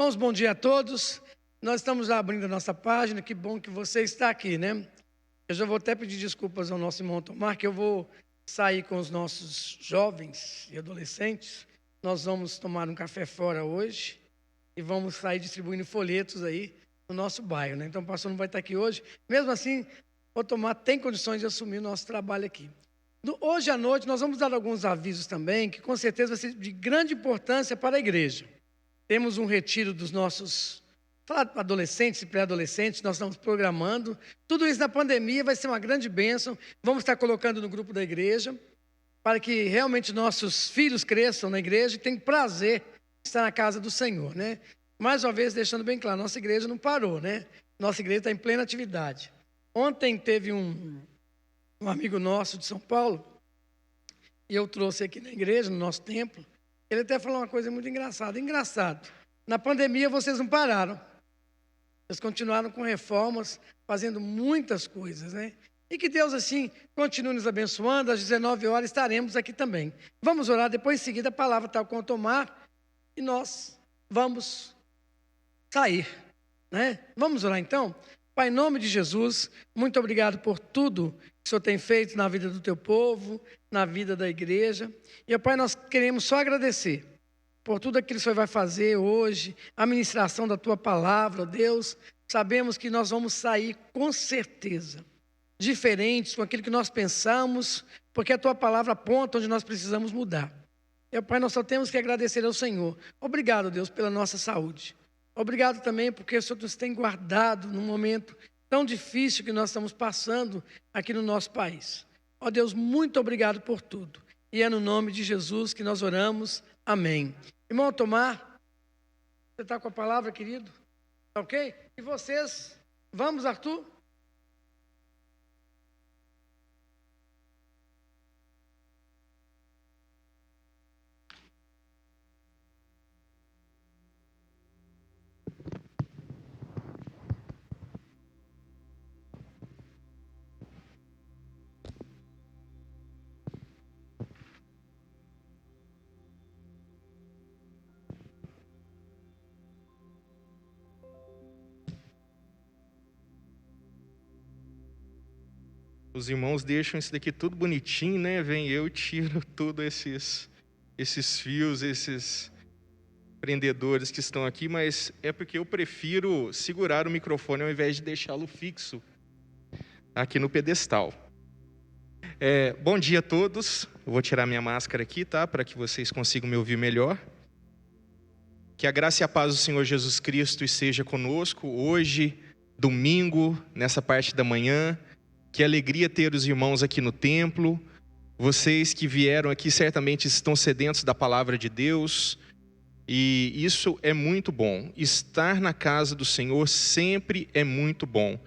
Irmãos, bom dia a todos. Nós estamos abrindo a nossa página, que bom que você está aqui, né? Eu já vou até pedir desculpas ao nosso irmão Tomar, que eu vou sair com os nossos jovens e adolescentes. Nós vamos tomar um café fora hoje e vamos sair distribuindo folhetos aí no nosso bairro, né? Então o pastor não vai estar aqui hoje. Mesmo assim, o Tomar tem condições de assumir o nosso trabalho aqui. Hoje à noite nós vamos dar alguns avisos também, que com certeza vai ser de grande importância para a igreja. Temos um retiro dos nossos adolescentes e pré-adolescentes, nós estamos programando. Tudo isso na pandemia vai ser uma grande bênção. Vamos estar colocando no grupo da igreja, para que realmente nossos filhos cresçam na igreja e tenham prazer de estar na casa do Senhor, né? Mais uma vez, deixando bem claro, nossa igreja não parou, né? Nossa igreja está em plena atividade. Ontem teve um amigo nosso de São Paulo, e eu trouxe aqui na igreja, no nosso templo. Ele até falou uma coisa muito engraçada. Engraçado, na pandemia vocês não pararam. Vocês continuaram com reformas, fazendo muitas coisas, né? E que Deus, assim, continue nos abençoando. Às 19 horas estaremos aqui também. Vamos orar, depois em seguida a palavra está com o Tomar, e nós vamos sair, né? Vamos orar então? Pai, em nome de Jesus, muito obrigado por tudo que o Senhor tem feito na vida do teu povo, na vida da igreja. E, Pai, nós queremos só agradecer por tudo aquilo que o Senhor vai fazer hoje, a ministração da tua palavra, Deus. Sabemos que nós vamos sair com certeza diferentes com aquilo que nós pensamos, porque a tua palavra aponta onde nós precisamos mudar. E, Pai, nós só temos que agradecer ao Senhor. Obrigado, Deus, pela nossa saúde. Obrigado também porque o Senhor nos tem guardado num momento tão difícil que nós estamos passando aqui no nosso país. Ó Deus, muito obrigado por tudo. E é no nome de Jesus que nós oramos. Amém. Irmão Tomar, você está com a palavra, querido? Ok? E vocês? Vamos, Arthur? Os irmãos deixam isso daqui tudo bonitinho, né? Vem eu, tiro tudo esses fios, esses prendedores que estão aqui, mas é porque eu prefiro segurar o microfone ao invés de deixá-lo fixo aqui no pedestal. Bom dia a todos. Eu vou tirar minha máscara aqui, tá? Para que vocês consigam me ouvir melhor. Que a graça e a paz do Senhor Jesus Cristo esteja conosco hoje, domingo, nessa parte da manhã. Que alegria ter os irmãos aqui no templo. Vocês que vieram aqui certamente estão sedentos da palavra de Deus. E isso é muito bom. Estar na casa do Senhor sempre é muito bom.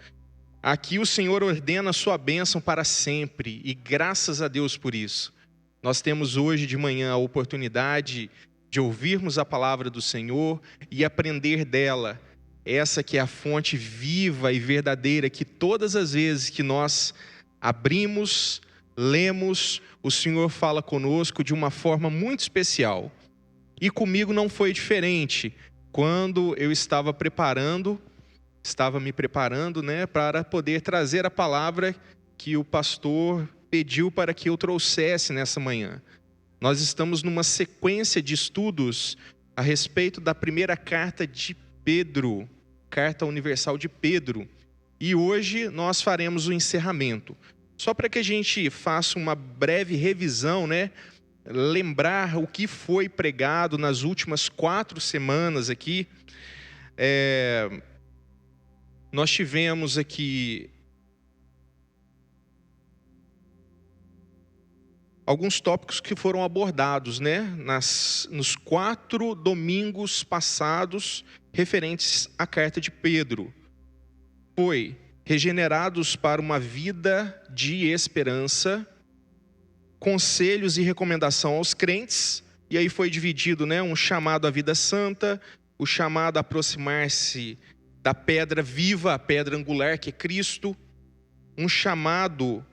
Aqui o Senhor ordena a sua bênção para sempre. E graças a Deus por isso. Nós temos hoje de manhã a oportunidade de ouvirmos a palavra do Senhor e aprender dela. Essa que é a fonte viva e verdadeira, que todas as vezes que nós abrimos, lemos, o Senhor fala conosco de uma forma muito especial. E comigo não foi diferente. Quando eu estava me preparando, né, para poder trazer a palavra que o pastor pediu para que eu trouxesse nessa manhã. Nós estamos numa sequência de estudos a respeito da primeira carta de Pedro, Carta Universal de Pedro, e hoje nós faremos o encerramento. Só para que a gente faça uma breve revisão, né? Lembrar o que foi pregado nas últimas 4 semanas aqui. Nós tivemos aqui alguns tópicos que foram abordados, né? Nos 4 domingos passados, referentes à carta de Pedro. Foi regenerados para uma vida de esperança, conselhos e recomendação aos crentes, e aí foi dividido, né? Um chamado à vida santa, o chamado a aproximar-se da pedra viva, a pedra angular que é Cristo, um chamado...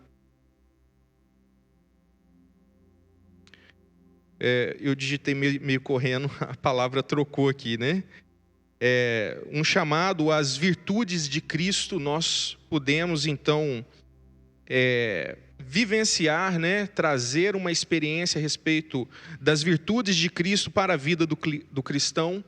eu digitei meio correndo, a palavra trocou aqui, né? um chamado às virtudes de Cristo, nós pudemos então vivenciar, né, trazer uma experiência a respeito das virtudes de Cristo para a vida do cristão.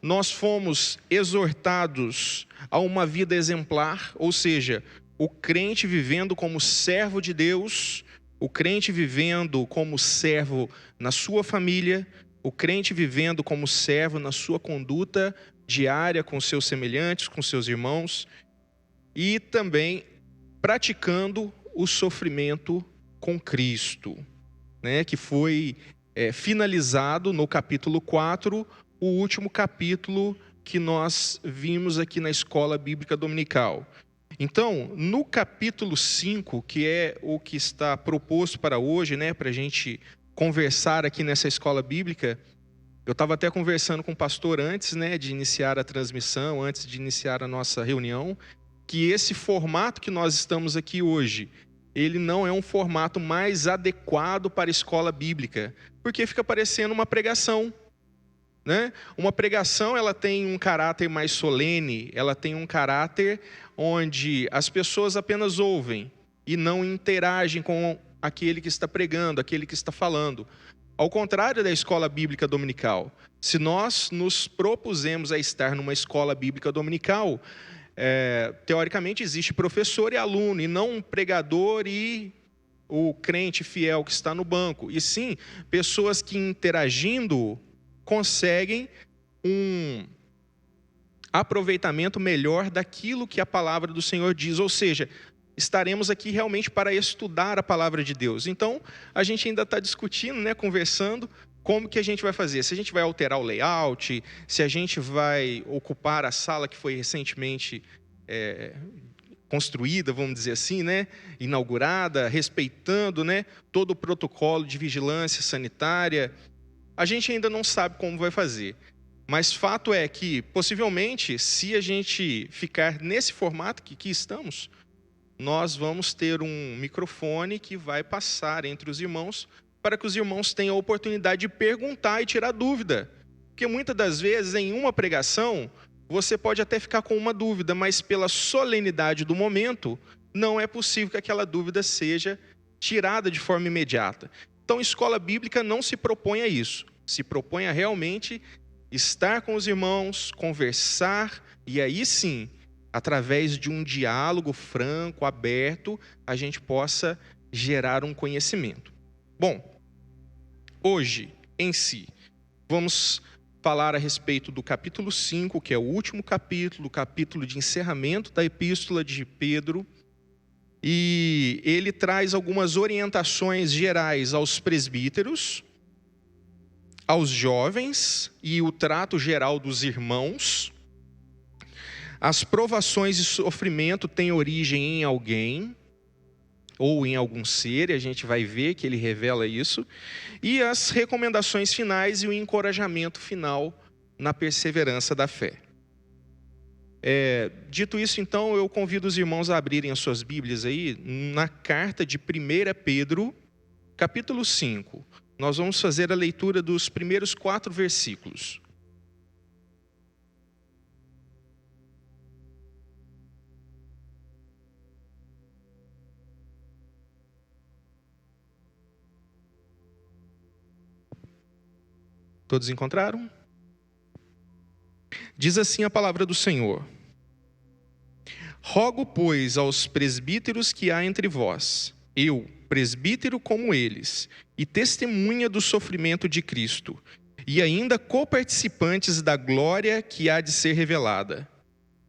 Nós fomos exortados a uma vida exemplar, ou seja, o crente vivendo como servo de Deus, o crente vivendo como servo na sua família, o crente vivendo como servo na sua conduta diária com seus semelhantes, com seus irmãos, e também praticando o sofrimento com Cristo, né, que foi finalizado no capítulo 4, o último capítulo que nós vimos aqui na Escola Bíblica Dominical. Então, no capítulo 5, que é o que está proposto para hoje, né, para a gente conversar aqui nessa escola bíblica, eu estava até conversando com o pastor antes, né, de iniciar a transmissão, antes de iniciar a nossa reunião, que esse formato que nós estamos aqui hoje, ele não é um formato mais adequado para a escola bíblica, porque fica parecendo uma pregação, né? Uma pregação, ela tem um caráter mais solene, ela tem um caráter onde as pessoas apenas ouvem e não interagem com aquele que está pregando, aquele que está falando. Ao contrário da escola bíblica dominical, se nós nos propusemos a estar numa escola bíblica dominical, teoricamente existe professor e aluno, e não um pregador e o crente fiel que está no banco, e sim pessoas que interagindo conseguem um aproveitamento melhor daquilo que a palavra do Senhor diz, ou seja, estaremos aqui realmente para estudar a palavra de Deus. Então, a gente ainda está discutindo, né, conversando, como que a gente vai fazer, se a gente vai alterar o layout, se a gente vai ocupar a sala que foi recentemente construída, vamos dizer assim, né, inaugurada, respeitando, né, todo o protocolo de vigilância sanitária. A gente ainda não sabe como vai fazer, mas fato é que, possivelmente, se a gente ficar nesse formato que aqui estamos, nós vamos ter um microfone que vai passar entre os irmãos, para que os irmãos tenham a oportunidade de perguntar e tirar dúvida. Porque muitas das vezes, em uma pregação, você pode até ficar com uma dúvida, mas pela solenidade do momento, não é possível que aquela dúvida seja tirada de forma imediata. Então, escola bíblica não se propõe a isso. Se propõe a realmente estar com os irmãos, conversar, e aí sim, através de um diálogo franco, aberto, a gente possa gerar um conhecimento. Bom, hoje, em si, vamos falar a respeito do capítulo 5, que é o último capítulo, o capítulo de encerramento da epístola de Pedro, e ele traz algumas orientações gerais aos presbíteros, aos jovens e o trato geral dos irmãos. As provações e sofrimento têm origem em alguém ou em algum ser, e a gente vai ver que ele revela isso, e as recomendações finais e o encorajamento final na perseverança da fé. Dito isso, então, eu convido os irmãos a abrirem as suas Bíblias aí na carta de 1 Pedro, capítulo 5. Nós vamos fazer a leitura dos primeiros 4 versículos. Todos encontraram? Diz assim a palavra do Senhor: Rogo, pois, aos presbíteros que há entre vós, eu, presbítero como eles, e testemunha do sofrimento de Cristo, e ainda coparticipantes da glória que há de ser revelada.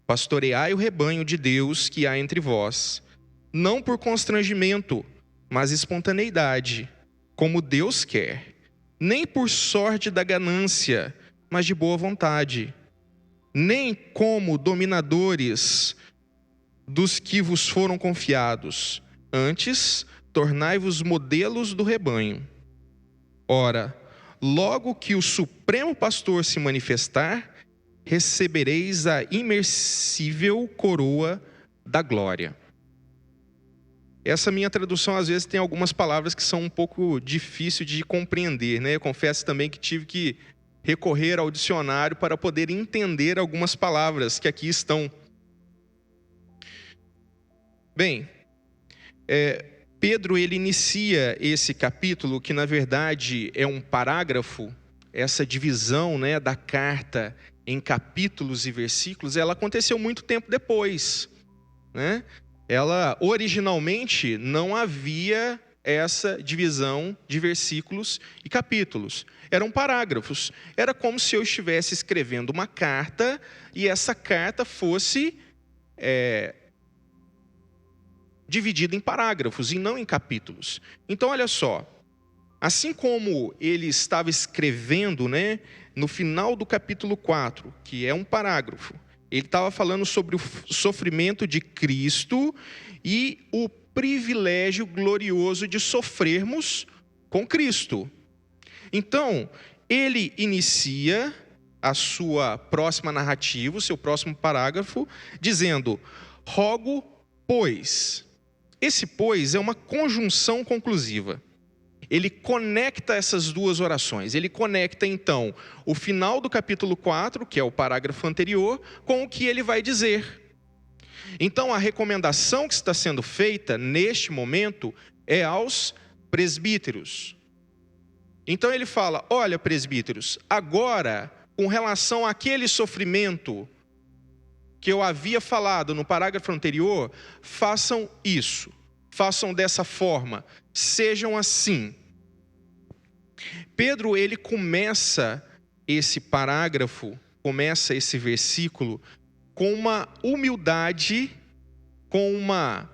Pastoreai o rebanho de Deus que há entre vós, não por constrangimento, mas espontaneidade, como Deus quer, nem por sorte da ganância, mas de boa vontade, nem como dominadores dos que vos foram confiados, antes tornai-vos modelos do rebanho. Ora, logo que o Supremo Pastor se manifestar, recebereis a imersível coroa da glória. Essa minha tradução, às vezes, tem algumas palavras que são um pouco difíceis de compreender, né? Eu confesso também que tive que recorrer ao dicionário para poder entender algumas palavras que aqui estão. Bem, Pedro ele inicia esse capítulo, que na verdade é um parágrafo, essa divisão, né, da carta em capítulos e versículos, ela aconteceu muito tempo depois, né? Ela originalmente não havia essa divisão de versículos e capítulos. Eram parágrafos. Era como se eu estivesse escrevendo uma carta e essa carta fosse dividida em parágrafos e não em capítulos. Então, olha só. Assim como ele estava escrevendo, né, no final do capítulo 4, que é um parágrafo, ele estava falando sobre o sofrimento de Cristo e o privilégio glorioso de sofrermos com Cristo. Então, ele inicia a sua próxima narrativa, o seu próximo parágrafo, dizendo: rogo, pois. Esse pois é uma conjunção conclusiva. Ele conecta essas duas orações. Ele conecta, então, o final do capítulo 4, que é o parágrafo anterior, com o que ele vai dizer. Então, a recomendação que está sendo feita, neste momento, é aos presbíteros. Então, ele fala: olha, presbíteros, agora, com relação àquele sofrimento que eu havia falado no parágrafo anterior, façam isso, façam dessa forma, sejam assim. Pedro, ele começa esse parágrafo, começa esse versículo com uma humildade, com uma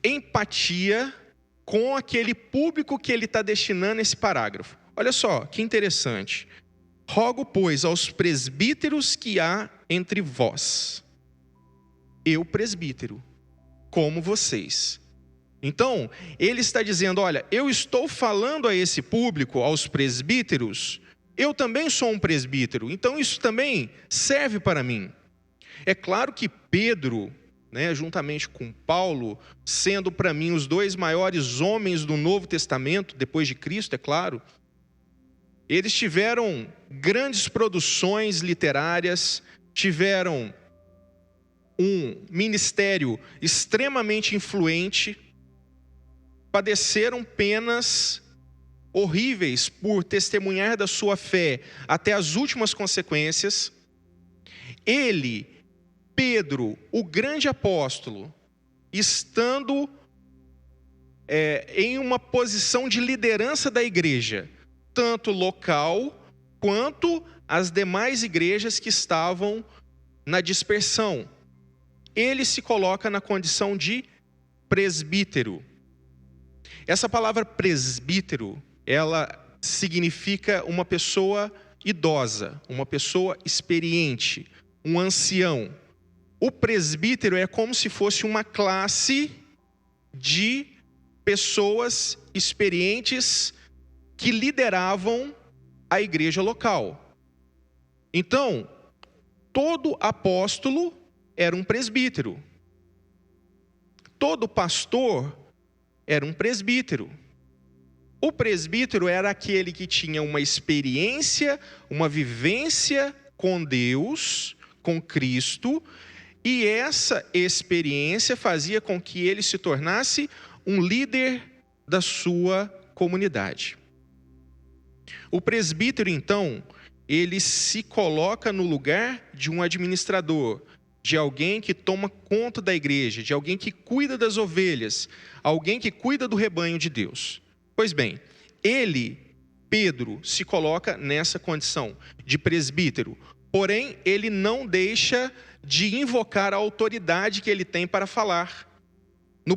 empatia com aquele público que ele está destinando esse parágrafo. Olha só, que interessante. Rogo, pois, aos presbíteros que há entre vós. Eu, presbítero, como vocês. Então, ele está dizendo: olha, eu estou falando a esse público, aos presbíteros, eu também sou um presbítero, então isso também serve para mim. É claro que Pedro, né, juntamente com Paulo, sendo para mim os dois maiores homens do Novo Testamento, depois de Cristo, é claro, eles tiveram grandes produções literárias, tiveram um ministério extremamente influente, padeceram penas horríveis por testemunhar da sua fé até as últimas consequências. Ele, Pedro, o grande apóstolo, estando em uma posição de liderança da igreja, tanto local quanto as demais igrejas que estavam na dispersão, ele se coloca na condição de presbítero. Essa palavra presbítero, ela significa uma pessoa idosa, uma pessoa experiente, um ancião. O presbítero é como se fosse uma classe de pessoas experientes que lideravam a igreja local. Então, todo apóstolo era um presbítero. Todo pastor era um presbítero. O presbítero era aquele que tinha uma experiência, uma vivência com Deus, com Cristo, e essa experiência fazia com que ele se tornasse um líder da sua comunidade. O presbítero, então, ele se coloca no lugar de um administrador, de alguém que toma conta da igreja, de alguém que cuida das ovelhas, alguém que cuida do rebanho de Deus. Pois bem, ele, Pedro, se coloca nessa condição de presbítero, porém, ele não deixa de invocar a autoridade que ele tem para falar. Na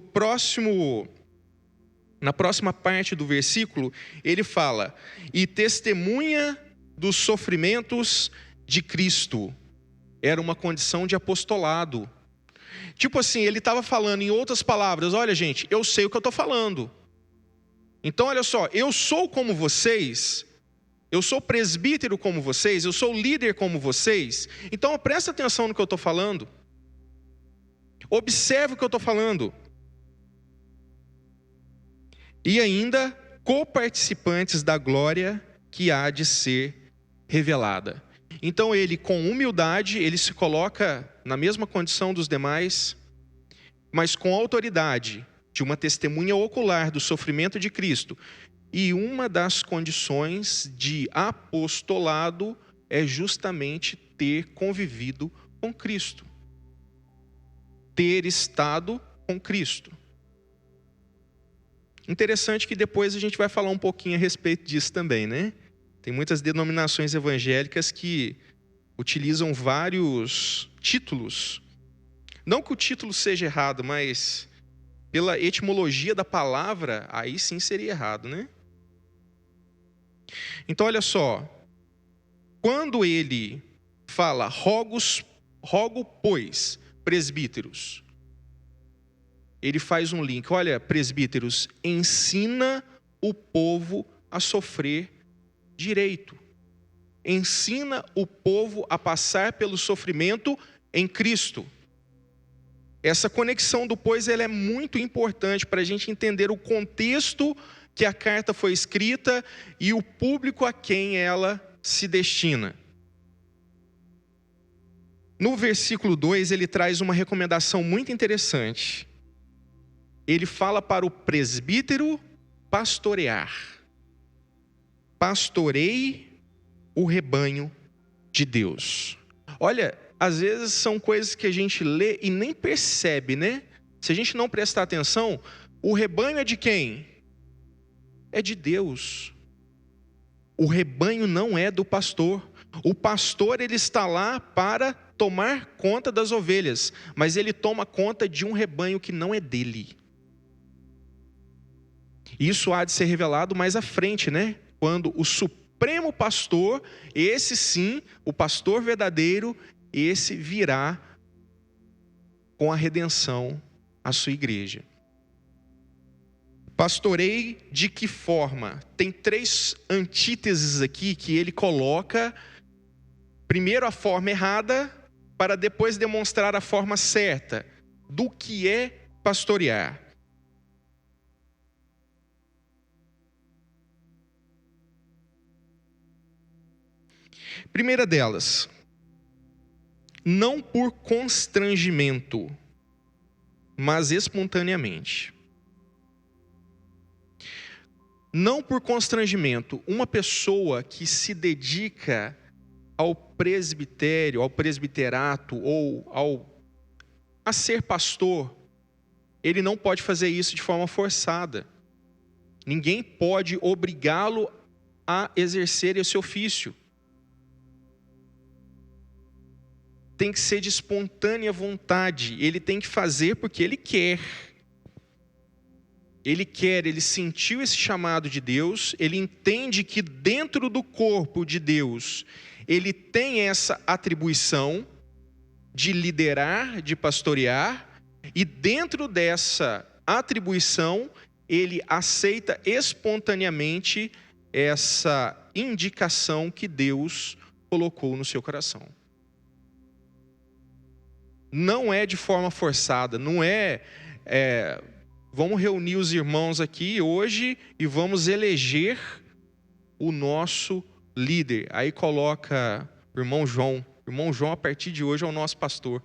próxima parte do versículo, ele fala: e testemunha dos sofrimentos de Cristo. Era uma condição de apostolado. Tipo assim, ele estava falando em outras palavras: olha, gente, eu sei o que eu estou falando. Então, olha só, eu sou como vocês, eu sou presbítero como vocês, eu sou líder como vocês. Então, presta atenção no que eu estou falando. Observe o que eu estou falando. E ainda, coparticipantes da glória que há de ser revelada. Então ele, com humildade, ele se coloca na mesma condição dos demais, mas com autoridade de uma testemunha ocular do sofrimento de Cristo. E uma das condições de apostolado é justamente ter convivido com Cristo, ter estado com Cristo. Interessante que depois a gente vai falar um pouquinho a respeito disso também, né? Tem muitas denominações evangélicas que utilizam vários títulos. Não que o título seja errado, mas pela etimologia da palavra, aí sim seria errado, né? Então, olha só. Quando ele fala, rogo, pois, presbíteros, ele faz um link. Olha, presbíteros, ensina o povo a sofrer direito. Ensina o povo a passar pelo sofrimento em Cristo. Essa conexão do pois, ela é muito importante para a gente entender o contexto que a carta foi escrita e o público a quem ela se destina. No versículo 2, ele traz uma recomendação muito interessante. Ele fala para o presbítero pastorear. Pastorei o rebanho de Deus. Olha, às vezes são coisas que a gente lê e nem percebe, né? Se a gente não prestar atenção, o rebanho é de quem? É de Deus. O rebanho não é do pastor. O pastor, ele está lá para tomar conta das ovelhas, mas ele toma conta de um rebanho que não é dele. Isso há de ser revelado mais à frente, né? Quando o supremo pastor, esse sim, o pastor verdadeiro, esse virá com a redenção à sua igreja. Pastorei de que forma? Tem 3 antíteses aqui que ele coloca. Primeiro a forma errada, para depois demonstrar a forma certa do que é pastorear. Primeira delas, não por constrangimento, mas espontaneamente. Não por constrangimento. Uma pessoa que se dedica ao presbitério, ao presbiterato ou a ser pastor, ele não pode fazer isso de forma forçada. Ninguém pode obrigá-lo a exercer esse ofício. Tem que ser de espontânea vontade. Ele tem que fazer porque ele quer. Ele quer, ele sentiu esse chamado de Deus, ele entende que dentro do corpo de Deus, ele tem essa atribuição de liderar, de pastorear, e dentro dessa atribuição, ele aceita espontaneamente essa indicação que Deus colocou no seu coração. Não é de forma forçada, não é vamos reunir os irmãos aqui hoje e vamos eleger o nosso líder. Aí coloca o irmão João. O irmão João, a partir de hoje, é o nosso pastor.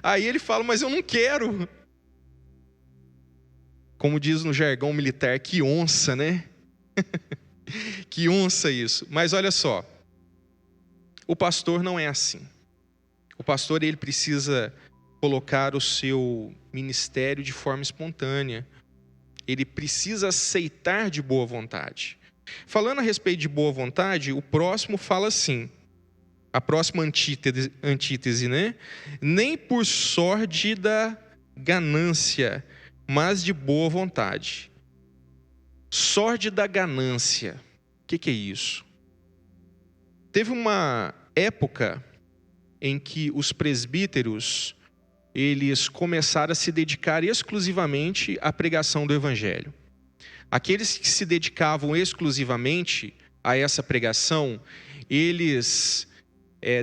Aí ele fala, mas eu não quero. Como diz no jargão militar, que onça, né? Que onça isso. Mas olha só, o pastor não é assim. O pastor, ele precisa colocar o seu ministério de forma espontânea. Ele precisa aceitar de boa vontade. Falando a respeito de boa vontade, o próximo fala assim, a próxima antítese, né? Nem por sórdida ganância, mas de boa vontade. Sórdida ganância. O que é isso? Teve uma época em que os presbíteros, eles começaram a se dedicar exclusivamente à pregação do evangelho. Aqueles que se dedicavam exclusivamente a essa pregação, eles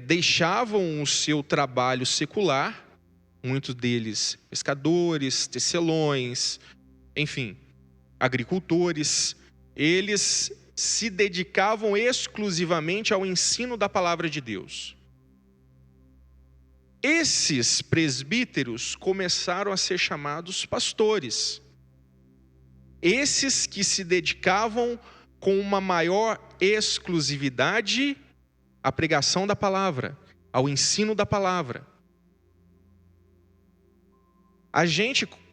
deixavam o seu trabalho secular, muitos deles pescadores, tecelões, enfim, agricultores, eles se dedicavam exclusivamente ao ensino da palavra de Deus. Esses presbíteros começaram a ser chamados pastores. Esses que se dedicavam com uma maior exclusividade à pregação da palavra, ao ensino da palavra.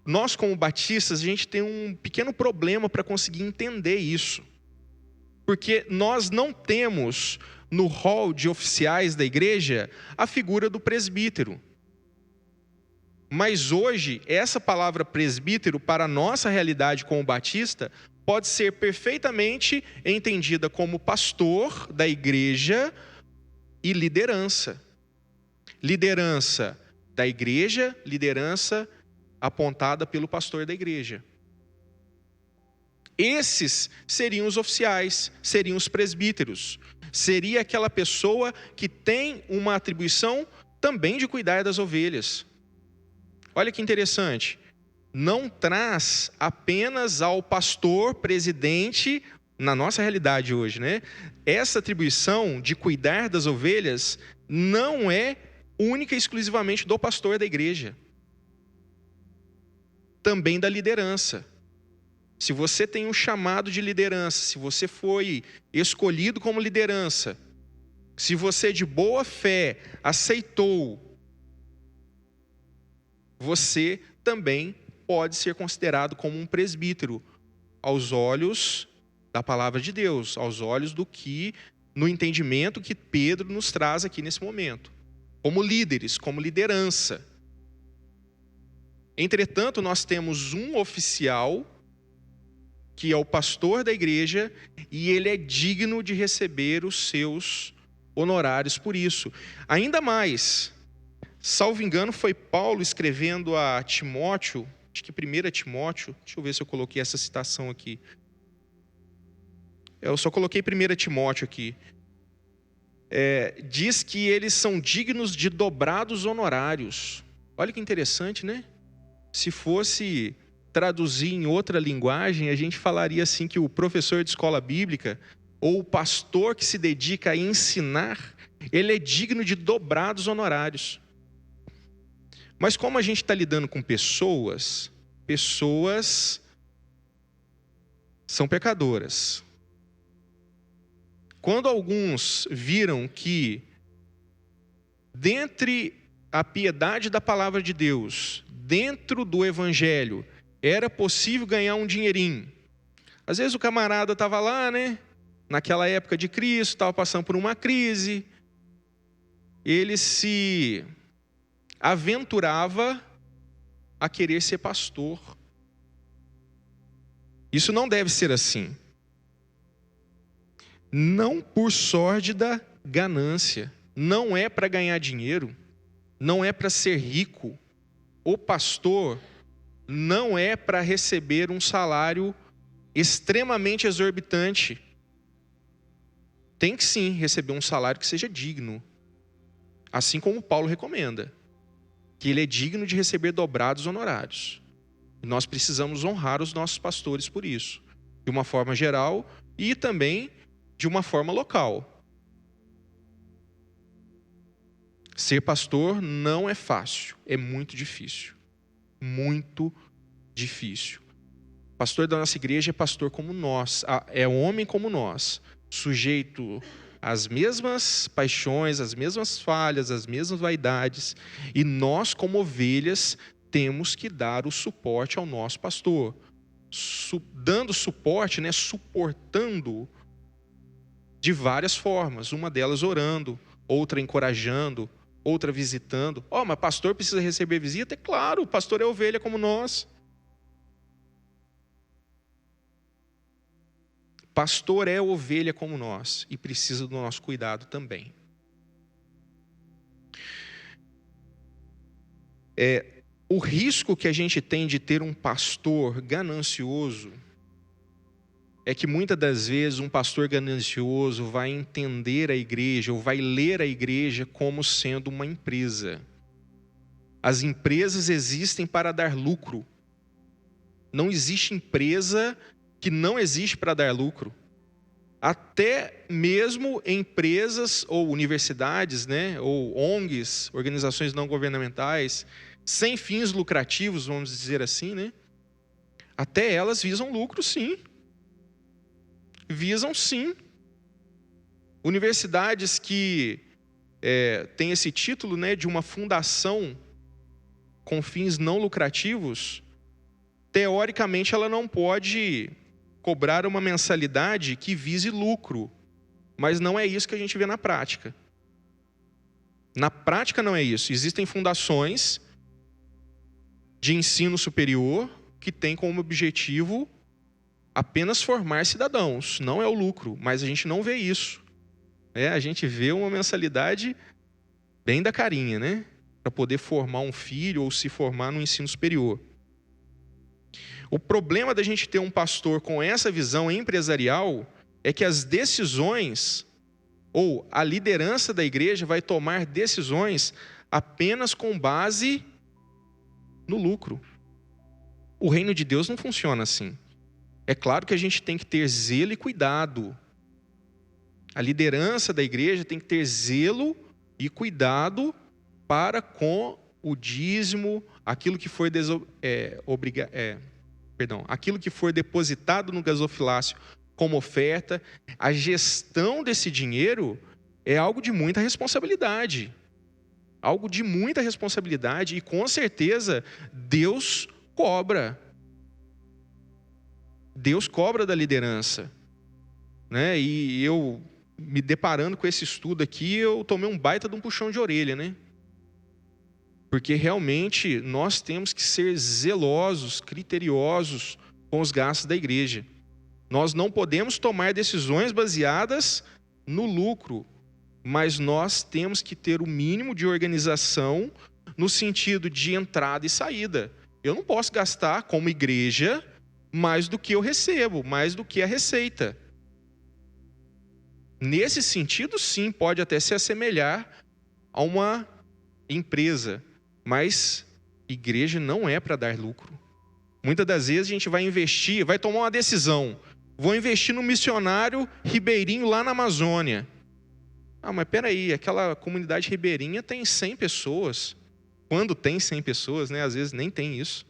Nós como batistas, a gente tem um pequeno problema para conseguir entender isso. Porque nós não temos no rol de oficiais da igreja a figura do presbítero. Mas hoje, essa palavra presbítero, para a nossa realidade como batista, pode ser perfeitamente entendida como pastor da igreja e liderança. Liderança da igreja, liderança apontada pelo pastor da igreja. Esses seriam os oficiais, seriam os presbíteros. Seria aquela pessoa que tem uma atribuição também de cuidar das ovelhas. Olha que interessante. Não traz apenas ao pastor, presidente, na nossa realidade hoje, né? Essa atribuição de cuidar das ovelhas não é única e exclusivamente do pastor da igreja. Também da liderança. Se você tem um chamado de liderança, se você foi escolhido como liderança, se você de boa fé aceitou, você também pode ser considerado como um presbítero aos olhos da palavra de Deus, aos olhos no entendimento que Pedro nos traz aqui nesse momento, como líderes, como liderança. Entretanto, nós temos um oficial que é o pastor da igreja, e ele é digno de receber os seus honorários por isso. Ainda mais, salvo engano, foi Paulo escrevendo a Timóteo, acho que 1 Timóteo, deixa eu ver se eu coloquei essa citação aqui. Eu só coloquei 1 Timóteo aqui. Diz que eles são dignos de dobrados honorários. Olha que interessante, né? Se fosse traduzir em outra linguagem, a gente falaria assim que o professor de escola bíblica ou o pastor que se dedica a ensinar, ele é digno de dobrados honorários. Mas como a gente está lidando com pessoas são pecadoras. Quando alguns viram que dentre a piedade da palavra de Deus, dentro do evangelho, era possível ganhar um dinheirinho. Às vezes o camarada estava lá, né? Naquela época de Cristo, estava passando por uma crise. Ele se aventurava a querer ser pastor. Isso não deve ser assim. Não por sórdida ganância. Não é para ganhar dinheiro. Não é para ser rico. O pastor não é para receber um salário extremamente exorbitante. Tem que sim receber um salário que seja digno. Assim como Paulo recomenda. Que ele é digno de receber dobrados honorários. E nós precisamos honrar os nossos pastores por isso. De uma forma geral e também de uma forma local. Ser pastor não é fácil, é muito difícil. Muito difícil. Pastor da nossa igreja é pastor como nós, é homem como nós, sujeito às mesmas paixões, às mesmas falhas, às mesmas vaidades, e nós como ovelhas temos que dar o suporte ao nosso pastor, dando suporte, né, suportando de várias formas, uma delas orando, outra encorajando, outra visitando. Mas pastor precisa receber visita? É claro, o pastor é ovelha como nós. Pastor é ovelha como nós e precisa do nosso cuidado também. O risco que a gente tem de ter um pastor ganancioso é que muitas das vezes um pastor ganancioso vai entender a igreja ou vai ler a igreja como sendo uma empresa. As empresas existem para dar lucro. Não existe empresa que não existe para dar lucro. até mesmo empresas ou universidades, né, ou ONGs, organizações não governamentais, sem fins lucrativos, vamos dizer assim, né, até elas visam lucro, sim. Visam, sim. Universidades que têm esse título, né, de uma fundação com fins não lucrativos, teoricamente ela não pode cobrar uma mensalidade que vise lucro, mas não é isso que a gente vê na prática. Na prática não é isso. Existem fundações de ensino superior que têm como objetivo apenas formar cidadãos, não é o lucro, mas a gente não vê isso. A gente vê uma mensalidade bem da carinha, né? Para poder formar um filho ou se formar no ensino superior. O problema da gente ter um pastor com essa visão empresarial é que as decisões, ou a liderança da igreja vai tomar decisões apenas com base no lucro. O reino de Deus não funciona assim. É claro que a gente tem que ter zelo e cuidado. A liderança da igreja tem que ter zelo e cuidado para com o dízimo, aquilo que foi aquilo que for depositado no gasofilácio como oferta. A gestão desse dinheiro é algo de muita responsabilidade. Algo de muita responsabilidade e com certeza Deus cobra. Deus cobra da liderança, né? E eu, me deparando com esse estudo aqui, eu tomei um baita de um puxão de orelha, né? Porque realmente nós temos que ser zelosos, criteriosos com os gastos da igreja. Nós não podemos tomar decisões baseadas no lucro, mas nós temos que ter o mínimo de organização no sentido de entrada e saída. Eu não posso gastar como igreja mais do que eu recebo, mais do que a receita. Nesse sentido, sim, pode até se assemelhar a uma empresa, mas igreja não é para dar lucro. Muitas das vezes a gente vai investir, vai tomar uma decisão. Vou investir no missionário ribeirinho lá na Amazônia. Mas peraí, aquela comunidade ribeirinha tem 100 pessoas. Quando tem 100 pessoas, né? Às vezes nem tem isso.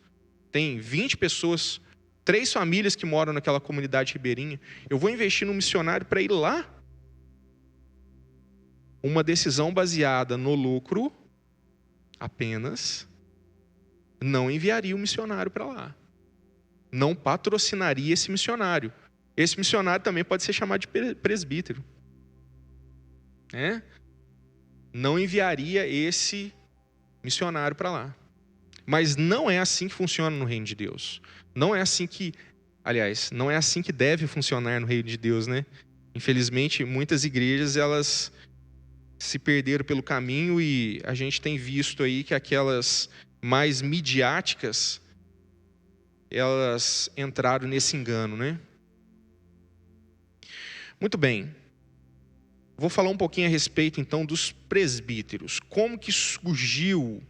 Tem 20 pessoas, 3 famílias que moram naquela comunidade ribeirinha. Eu vou investir no missionário para ir lá? Uma decisão baseada no lucro apenas não enviaria o missionário para lá. Não patrocinaria esse missionário. Esse missionário também pode ser chamado de presbítero. Não enviaria esse missionário para lá. Mas não é assim que funciona no reino de Deus. Não é assim que, aliás, não é assim que deve funcionar no reino de Deus, né? Infelizmente, muitas igrejas, elas se perderam pelo caminho e a gente tem visto aí que aquelas mais midiáticas, elas entraram nesse engano, né? Muito bem. Vou falar um pouquinho a respeito, então, dos presbíteros. Como que surgiu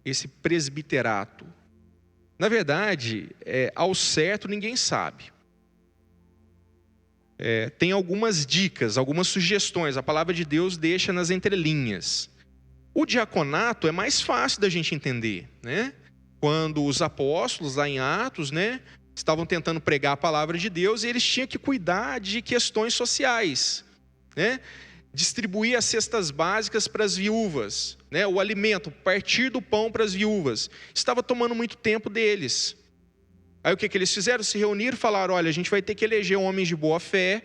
esse presbiterato? Na verdade, ao certo, ninguém sabe. Tem algumas dicas, algumas sugestões. A palavra de Deus deixa nas entrelinhas. O diaconato é mais fácil da gente entender, né? Quando os apóstolos, lá em Atos, né, estavam tentando pregar a palavra de Deus, e eles tinham que cuidar de questões sociais, né? Distribuir as cestas básicas para as viúvas, né? O alimento, partir do pão para as viúvas. Estava tomando muito tempo deles. Aí o que eles fizeram? Se reuniram e falaram: olha, a gente vai ter que eleger homens de boa fé,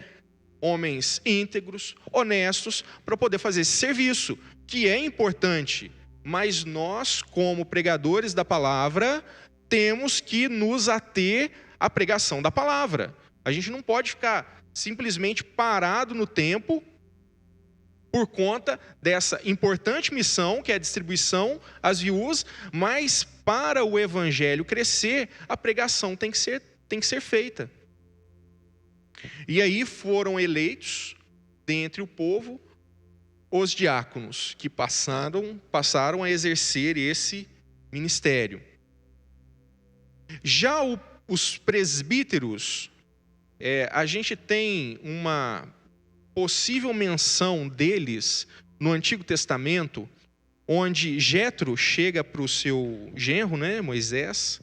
homens íntegros, honestos, para poder fazer esse serviço, que é importante. Mas nós, como pregadores da palavra, temos que nos ater à pregação da palavra. A gente não pode ficar simplesmente parado no tempo por conta dessa importante missão, que é a distribuição às viúvas, mas para o evangelho crescer, a pregação tem que ser feita. E aí foram eleitos, dentre o povo, os diáconos, que passaram a exercer esse ministério. Já os presbíteros, a gente tem uma possível menção deles no Antigo Testamento, onde Jetro chega para o seu genro, né, Moisés,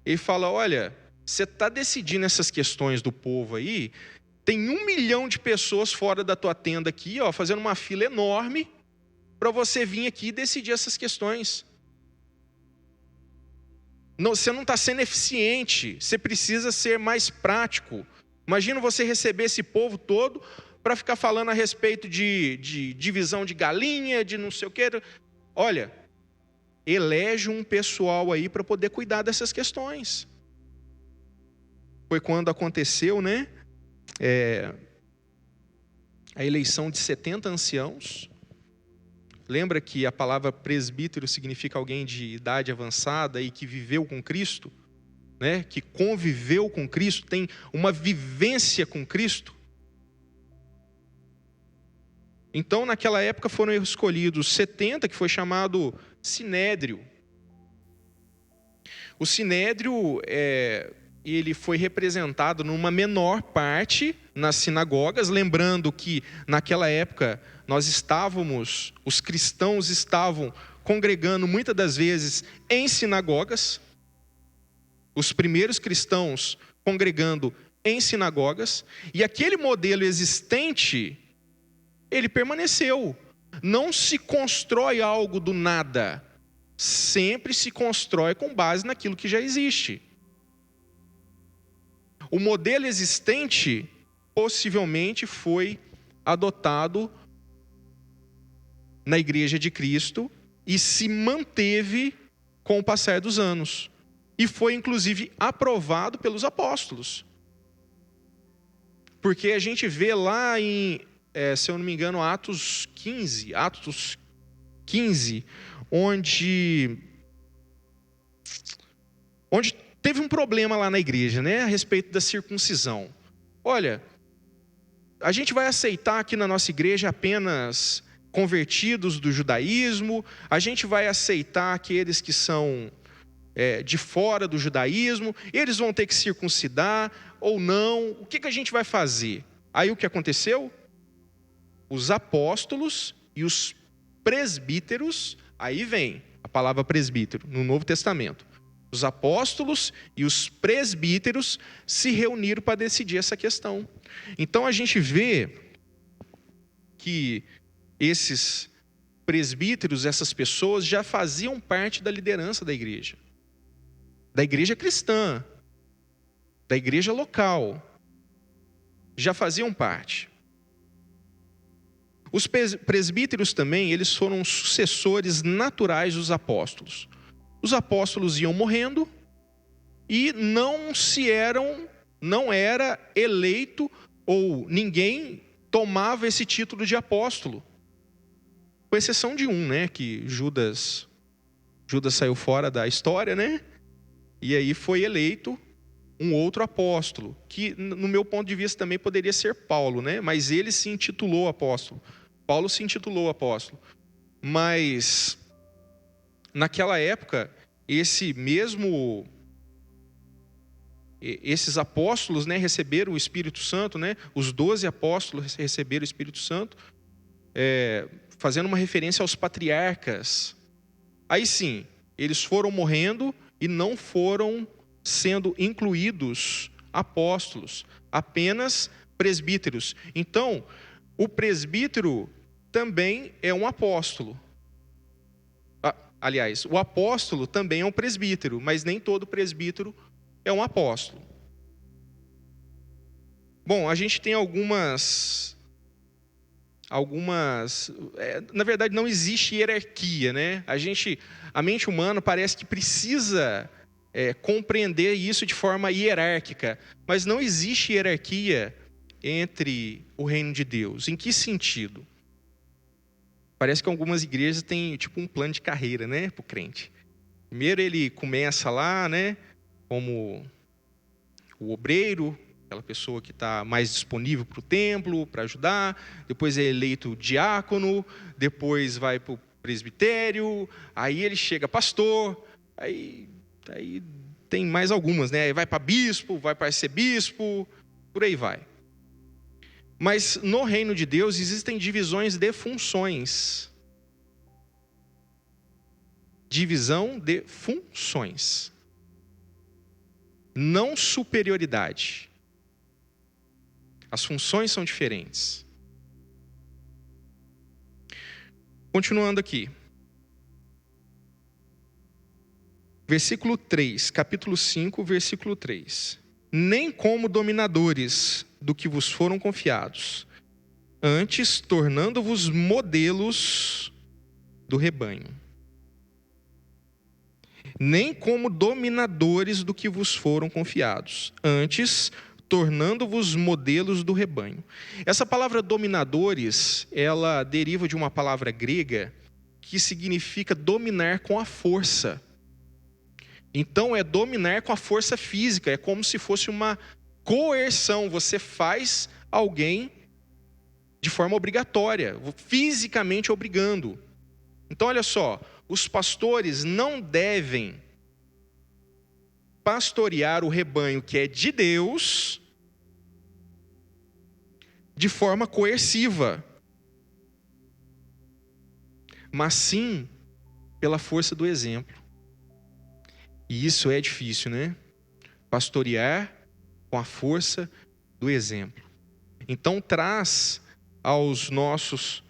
e fala: olha, você está decidindo essas questões do povo aí, tem 1 milhão de pessoas fora da tua tenda aqui, ó, fazendo uma fila enorme para você vir aqui e decidir essas questões. Você não está sendo eficiente, você precisa ser mais prático. Imagina você receber esse povo todo para ficar falando a respeito de divisão de galinha, de não sei o quê. Olha, elege um pessoal aí para poder cuidar dessas questões. Foi quando aconteceu, né, a eleição de 70 anciãos. Lembra que a palavra presbítero significa alguém de idade avançada e que viveu com Cristo, né? Que conviveu com Cristo, tem uma vivência com Cristo. Então, naquela época foram escolhidos 70, que foi chamado Sinédrio. O Sinédrio, ele foi representado numa menor parte nas sinagogas, lembrando que naquela época os cristãos estavam congregando muitas das vezes em sinagogas, os primeiros cristãos congregando em sinagogas, e aquele modelo existente, ele permaneceu. Não se constrói algo do nada, sempre se constrói com base naquilo que já existe. O modelo existente possivelmente foi adotado na Igreja de Cristo e se manteve com o passar dos anos. E foi inclusive aprovado pelos apóstolos. Porque a gente vê lá em, se eu não me engano, Atos 15, onde teve um problema lá na igreja, né, a respeito da circuncisão. Olha, a gente vai aceitar aqui na nossa igreja apenas convertidos do judaísmo, a gente vai aceitar aqueles que são de fora do judaísmo, eles vão ter que circuncidar ou não, o que a gente vai fazer? Aí o que aconteceu? Os apóstolos e os presbíteros, aí vem a palavra presbítero no Novo Testamento. Os apóstolos e os presbíteros se reuniram para decidir essa questão. Então a gente vê que esses presbíteros, essas pessoas já faziam parte da liderança da igreja cristã, da igreja local, já faziam parte. Os presbíteros também, eles foram sucessores naturais dos apóstolos. Os apóstolos iam morrendo e não era eleito, ou ninguém tomava esse título de apóstolo. Com exceção de um, né, que Judas saiu fora da história, né? E aí foi eleito um outro apóstolo, que no meu ponto de vista também poderia ser Paulo, né? Mas ele se intitulou apóstolo. Paulo se intitulou apóstolo. Mas naquela época, esses apóstolos, né, receberam o Espírito Santo, né? Os 12 apóstolos receberam o Espírito Santo, fazendo uma referência aos patriarcas. Aí sim, eles foram morrendo e não foram sendo incluídos apóstolos, apenas presbíteros. Então, o presbítero também é um apóstolo. Aliás, o apóstolo também é um presbítero, mas nem todo presbítero é um apóstolo. Bom, a gente tem algumas na verdade não existe hierarquia, né? A mente humana parece que precisa compreender isso de forma hierárquica, mas não existe hierarquia entre o reino de Deus. Em que sentido? Parece que algumas igrejas têm tipo um plano de carreira, né, para o crente. Primeiro ele começa lá, né, como o obreiro, aquela pessoa que está mais disponível para o templo, para ajudar. Depois é eleito diácono, depois vai para o presbitério, aí ele chega pastor, aí tem mais algumas, né? Vai para bispo, vai para arcebispo, por aí vai. Mas no reino de Deus existem divisões de funções. Divisão de funções. Não superioridade. As funções são diferentes. Continuando aqui. Versículo 3, capítulo 5, versículo 3. Nem como dominadores do que vos foram confiados, antes tornando-vos modelos do rebanho. Nem como dominadores do que vos foram confiados, antes tornando-vos modelos do rebanho. Essa palavra dominadores, ela deriva de uma palavra grega que significa dominar com a força. Então é dominar com a força física, é como se fosse uma coerção. Você faz alguém de forma obrigatória, fisicamente obrigando. Então olha só, os pastores não devem pastorear o rebanho que é de Deus de forma coerciva, mas sim pela força do exemplo. E isso é difícil, né? Pastorear com a força do exemplo. Então traz aos nossos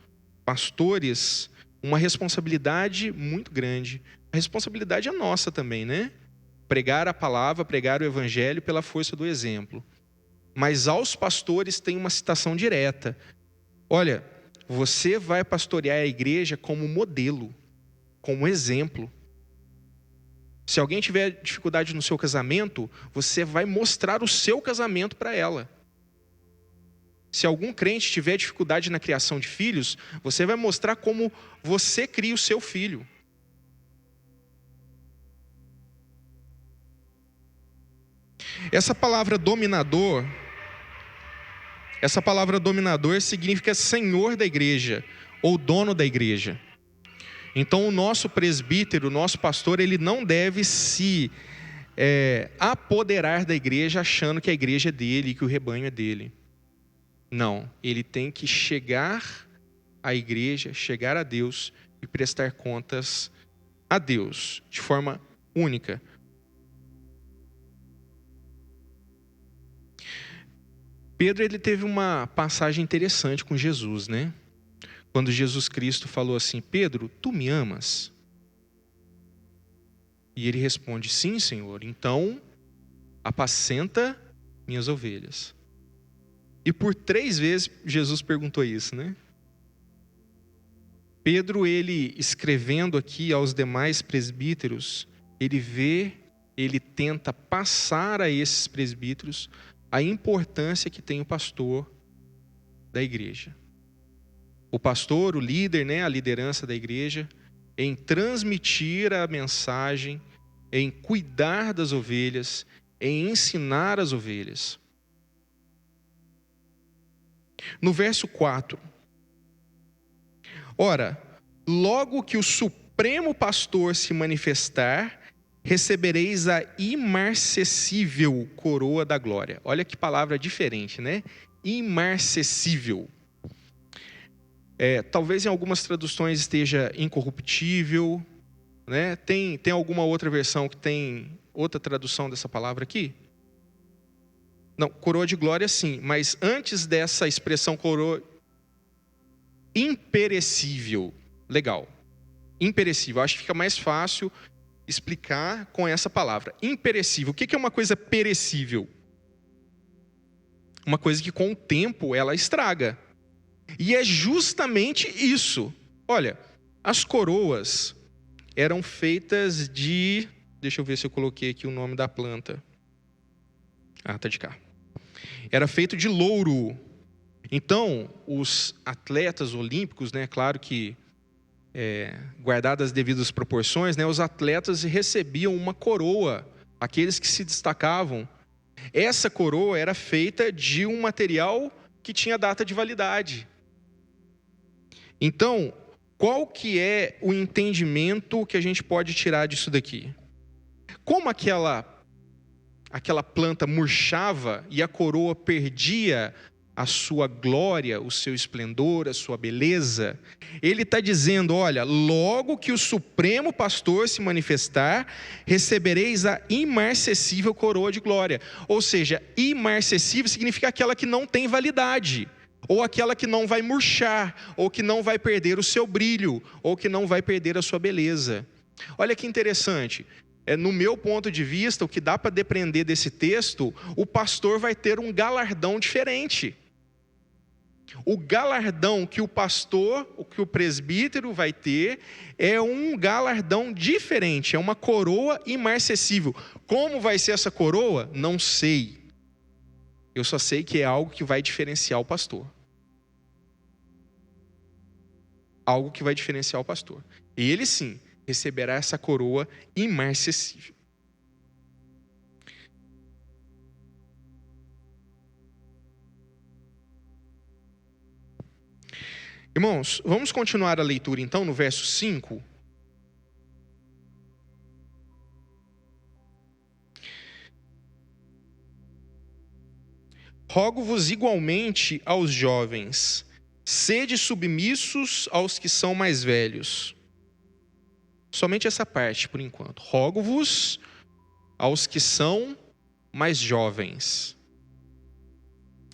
pastores uma responsabilidade muito grande. A responsabilidade é nossa também, né? Pregar a palavra, pregar o evangelho pela força do exemplo. Mas aos pastores tem uma citação direta. Olha, você vai pastorear a igreja como modelo, como exemplo. Se alguém tiver dificuldade no seu casamento, você vai mostrar o seu casamento para ela. Se algum crente tiver dificuldade na criação de filhos, você vai mostrar como você cria o seu filho. Essa palavra dominador significa senhor da igreja ou dono da igreja. Então o nosso presbítero, o nosso pastor, ele não deve se apoderar da igreja achando que a igreja é dele e que o rebanho é dele. Não, ele tem que chegar à igreja, chegar a Deus e prestar contas a Deus de forma única. Pedro, ele teve uma passagem interessante com Jesus, né? Quando Jesus Cristo falou assim: Pedro, tu me amas? E ele responde: sim, Senhor, então apacenta minhas ovelhas. E por 3 vezes Jesus perguntou isso, né? Pedro, ele escrevendo aqui aos demais presbíteros, ele tenta passar a esses presbíteros a importância que tem o pastor da igreja. O pastor, o líder, né, a liderança da igreja, em transmitir a mensagem, em cuidar das ovelhas, em ensinar as ovelhas. No verso 4. Ora, logo que o supremo pastor se manifestar, recebereis a imarcessível coroa da glória. Olha que palavra diferente, né? Imarcessível. Talvez em algumas traduções esteja incorruptível, né? Tem alguma outra versão que tem outra tradução dessa palavra aqui? Não, coroa de glória sim, mas antes dessa expressão coroa, imperecível. Legal. Imperecível, acho que fica mais fácil explicar com essa palavra. Imperecível. O que é uma coisa perecível? Uma coisa que com o tempo ela estraga. E é justamente isso. Olha, as coroas eram feitas de... Deixa eu ver se eu coloquei aqui o nome da planta. Tá de cá. Era feito de louro. Então, os atletas olímpicos, né, claro que guardadas as devidas proporções, né, os atletas recebiam uma coroa, aqueles que se destacavam. Essa coroa era feita de um material que tinha data de validade. Então, qual que é o entendimento que a gente pode tirar disso daqui? Como aquela planta murchava e a coroa perdia a sua glória, o seu esplendor, a sua beleza. Ele está dizendo, olha, logo que o Supremo Pastor se manifestar, recebereis a imarcessível coroa de glória. Ou seja, imarcessível significa aquela que não tem validade, ou aquela que não vai murchar, ou que não vai perder o seu brilho, ou que não vai perder a sua beleza. Olha que interessante. No meu ponto de vista, o que dá para depreender desse texto, o pastor vai ter um galardão diferente. O galardão que o pastor, que o presbítero vai ter, é um galardão diferente, é uma coroa imarcessível. Como vai ser essa coroa? Não sei. Eu só sei que é algo que vai diferenciar o pastor. Algo que vai diferenciar o pastor. E ele sim receberá essa coroa imarcessível. Irmãos, vamos continuar a leitura então no verso 5. Rogo-vos igualmente aos jovens, sede submissos aos que são mais velhos. Somente essa parte por enquanto. Rogo-vos aos que são mais jovens,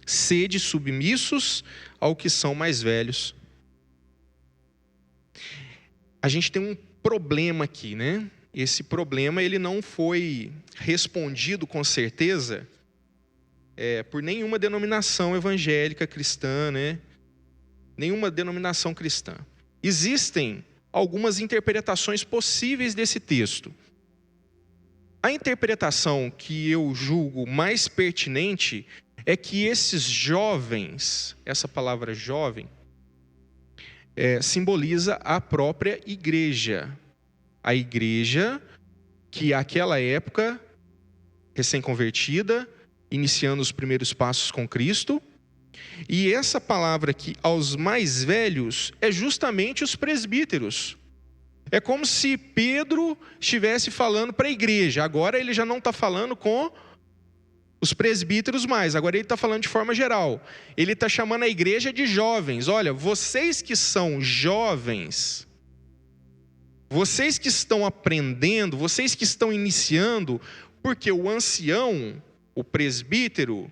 sede submissos aos que são mais velhos. A gente tem um problema aqui, né? Esse problema ele não foi respondido com certeza por nenhuma denominação evangélica cristã, né? Nenhuma denominação cristã. Existem algumas interpretações possíveis desse texto. A interpretação que eu julgo mais pertinente é que esses jovens, essa palavra jovem, simboliza a própria igreja. A igreja que, àquela época, recém-convertida, iniciando os primeiros passos com Cristo. E essa palavra aqui, aos mais velhos, é justamente os presbíteros. É como se Pedro estivesse falando para a igreja. Agora ele já não está falando com os presbíteros mais, agora ele está falando de forma geral. Ele está chamando a igreja de jovens. Olha, vocês que são jovens, vocês que estão aprendendo, vocês que estão iniciando, porque o ancião, o presbítero,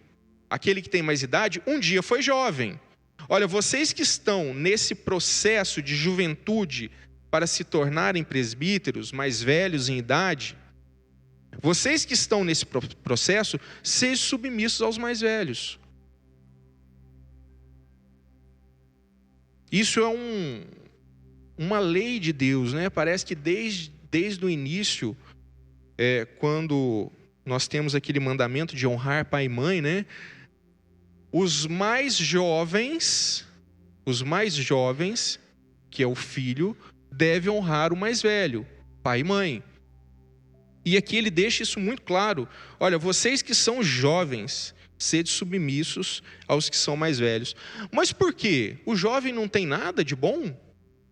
aquele que tem mais idade, um dia foi jovem. Olha, vocês que estão nesse processo de juventude para se tornarem presbíteros, mais velhos em idade, vocês que estão nesse processo, sejam submissos aos mais velhos. Isso é uma lei de Deus, né? Parece que desde o início, quando nós temos aquele mandamento de honrar pai e mãe, né? Os mais jovens, que é o filho, deve honrar o mais velho, pai e mãe. E aqui ele deixa isso muito claro. Olha, vocês que são jovens, sede submissos aos que são mais velhos. Mas por quê? O jovem não tem nada de bom?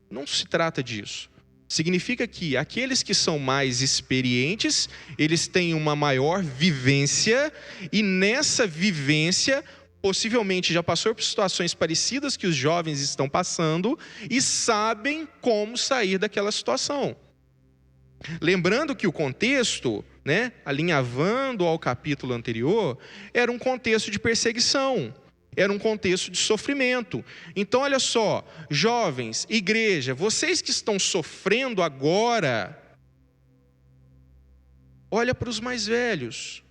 Não se trata disso. Significa que aqueles que são mais experientes, eles têm uma maior vivência, e nessa vivência, possivelmente já passou por situações parecidas que os jovens estão passando, e sabem como sair daquela situação. Lembrando que o contexto, né, alinhavando ao capítulo anterior, era um contexto de perseguição, era um contexto de sofrimento. Então, olha só, jovens, igreja, vocês que estão sofrendo agora, olha para os mais velhos.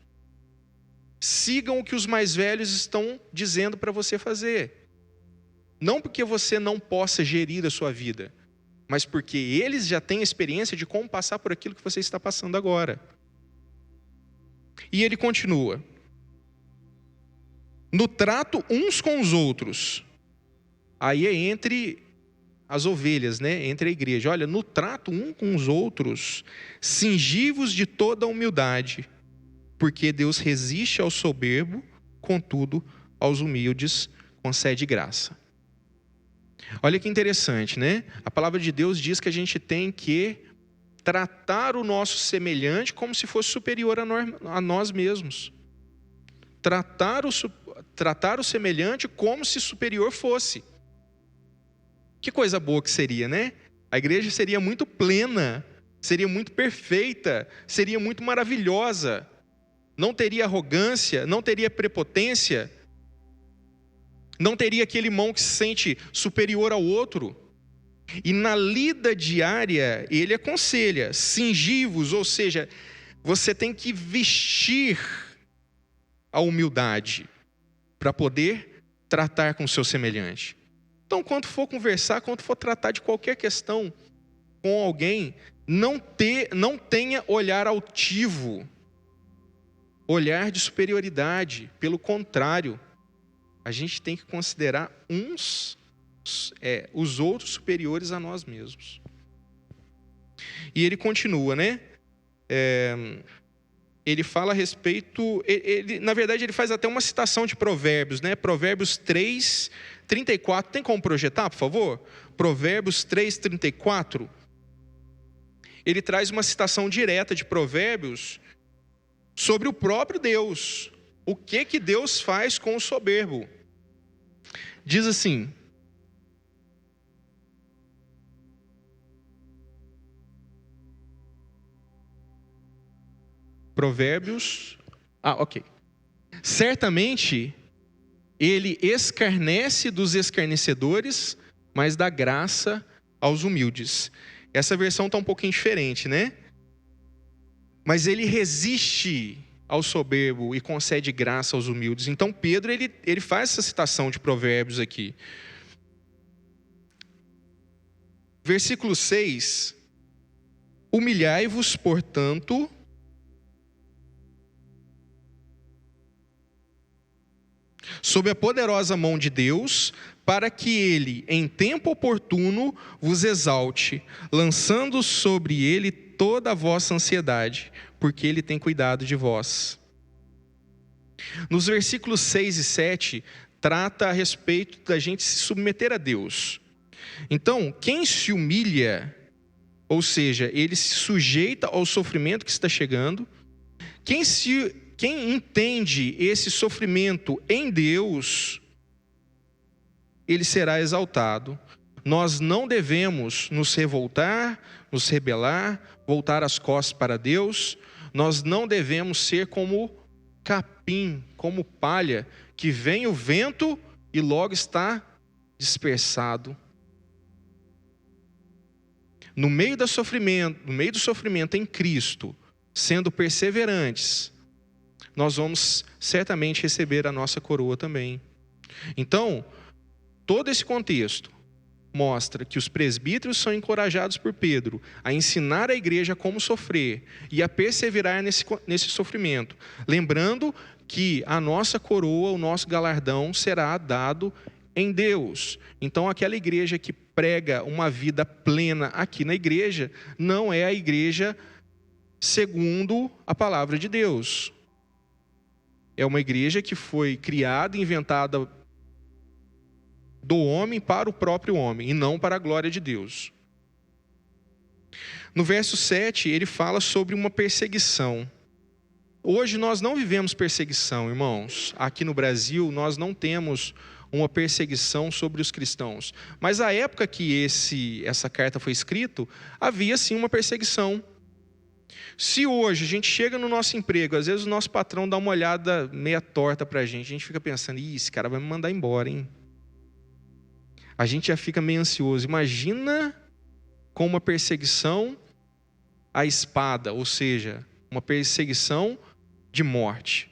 Sigam o que os mais velhos estão dizendo para você fazer. Não porque você não possa gerir a sua vida, mas porque eles já têm experiência de como passar por aquilo que você está passando agora. E ele continua. No trato uns com os outros. Aí é entre as ovelhas, né? Entre a igreja. Olha, no trato um com os outros, cingivos de toda a humildade, porque Deus resiste ao soberbo, contudo, aos humildes concede graça. Olha que interessante, né? A palavra de Deus diz que a gente tem que tratar o nosso semelhante como se fosse superior a nós mesmos. Tratar o semelhante como se superior fosse. Que coisa boa que seria, né? A igreja seria muito plena, seria muito perfeita, seria muito maravilhosa. Não teria arrogância, não teria prepotência, não teria aquele irmão que se sente superior ao outro. E na lida diária, ele aconselha, cingivos, ou seja, você tem que vestir a humildade para poder tratar com o seu semelhante. Então, quando for conversar, quando for tratar de qualquer questão com alguém, não tenha olhar altivo, olhar de superioridade. Pelo contrário, a gente tem que considerar os outros superiores a nós mesmos. E ele continua, né? Ele fala a respeito... na verdade, ele faz até uma citação de Provérbios, né? Provérbios 3, 34. Tem como projetar, por favor? Provérbios 3, 34. Ele traz uma citação direta de Provérbios sobre o próprio Deus. O que Deus faz com o soberbo? Diz assim... Provérbios... ok. Certamente, ele escarnece dos escarnecedores, mas dá graça aos humildes. Essa versão está um pouquinho diferente, né? Mas ele resiste ao soberbo e concede graça aos humildes. Então, Pedro, ele faz essa citação de Provérbios aqui. Versículo 6. Humilhai-vos, portanto... sob a poderosa mão de Deus, para que Ele, em tempo oportuno, vos exalte, lançando sobre Ele toda a vossa ansiedade, porque Ele tem cuidado de vós. Nos versículos 6 e 7, trata a respeito da gente se submeter a Deus. Então, quem se humilha, ou seja, ele se sujeita ao sofrimento que está chegando, quem entende esse sofrimento em Deus, ele será exaltado. Nós não devemos nos revoltar, nos rebelar, voltar as costas para Deus. Nós não devemos ser como capim, como palha, que vem o vento e logo está dispersado. No meio do sofrimento em Cristo, sendo perseverantes, nós vamos certamente receber a nossa coroa também. Então, todo esse contexto mostra que os presbíteros são encorajados por Pedro a ensinar a igreja como sofrer e a perseverar nesse sofrimento. Lembrando que a nossa coroa, o nosso galardão será dado em Deus. Então, aquela igreja que prega uma vida plena aqui na igreja, não é a igreja segundo a palavra de Deus. É uma igreja que foi criada e inventada do homem para o próprio homem, e não para a glória de Deus. No verso 7, ele fala sobre uma perseguição. Hoje nós não vivemos perseguição, irmãos. Aqui no Brasil, nós não temos uma perseguição sobre os cristãos. Mas a época que essa carta foi escrita, havia sim uma perseguição. Se hoje a gente chega no nosso emprego, às vezes o nosso patrão dá uma olhada meia torta para a gente fica pensando, esse cara vai me mandar embora, hein? A gente já fica meio ansioso. Imagina com uma perseguição à espada, ou seja, uma perseguição de morte.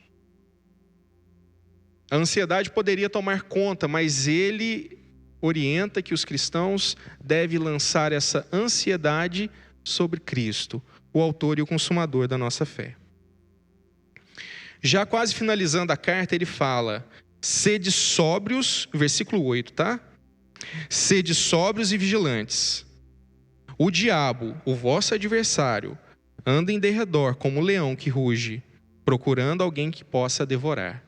A ansiedade poderia tomar conta, mas ele orienta que os cristãos devem lançar essa ansiedade sobre Cristo, o autor e o consumador da nossa fé. Já quase finalizando a carta, ele fala, sede sóbrios, versículo 8, tá? Sede sóbrios e vigilantes. O diabo, o vosso adversário, anda em derredor como um leão que ruge, procurando alguém que possa devorar.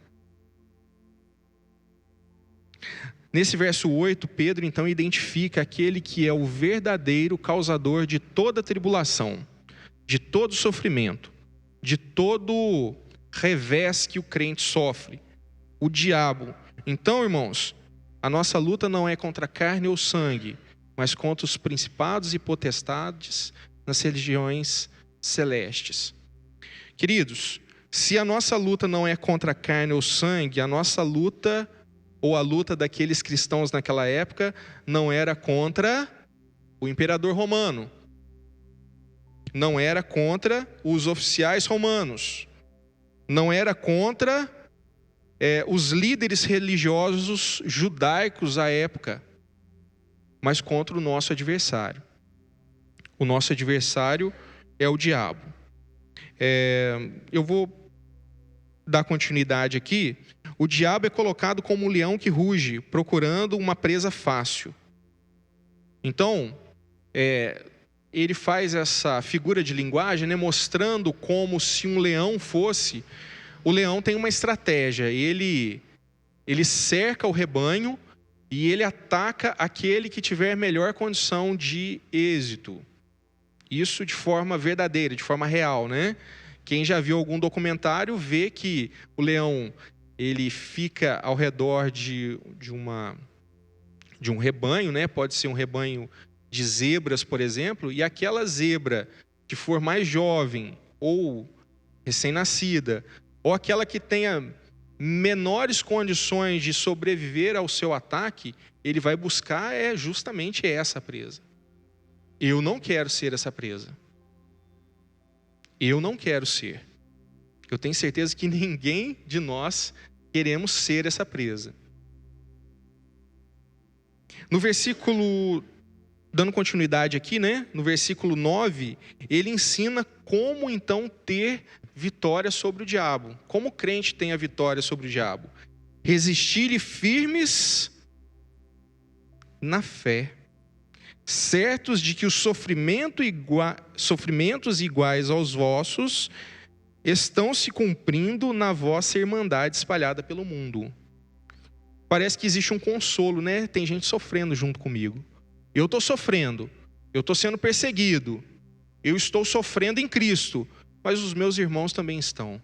Nesse verso 8, Pedro então identifica aquele que é o verdadeiro causador de toda tribulação. de todo sofrimento, de todo revés que o crente sofre, o diabo. Então, irmãos, a nossa luta não é contra carne ou sangue, mas contra os principados e potestades nas regiões celestes. Queridos, se a nossa luta não é contra carne ou sangue, a nossa luta, ou a luta daqueles cristãos naquela época, não era contra o imperador romano, não era contra os oficiais romanos, não era contra os líderes religiosos judaicos à época, mas contra o nosso adversário. O nosso adversário é o diabo. Eu vou dar continuidade aqui. O diabo é colocado como um leão que ruge, procurando uma presa fácil. Então, ele faz essa figura de linguagem, né, mostrando como se um leão fosse. O leão tem uma estratégia, ele cerca o rebanho e ele ataca aquele que tiver melhor condição de êxito. Isso de forma verdadeira, de forma real, né? Quem já viu algum documentário vê que o leão, ele fica ao redor de um rebanho, né? Pode ser um rebanho de zebras, por exemplo, e aquela zebra que for mais jovem ou recém-nascida, ou aquela que tenha menores condições de sobreviver ao seu ataque, ele vai buscar justamente essa presa. Eu não quero ser essa presa. Eu não quero ser. Eu tenho certeza que ninguém de nós queremos ser essa presa. No versículo, dando continuidade aqui, né? No versículo 9, ele ensina como então ter vitória sobre o diabo. Como o crente tem a vitória sobre o diabo? Resistir firmes na fé, certos de que os sofrimentos iguais aos vossos estão se cumprindo na vossa irmandade espalhada pelo mundo. Parece que existe um consolo, né? Tem gente sofrendo junto comigo. Eu estou sofrendo, eu estou sendo perseguido, eu estou sofrendo em Cristo, mas os meus irmãos também estão.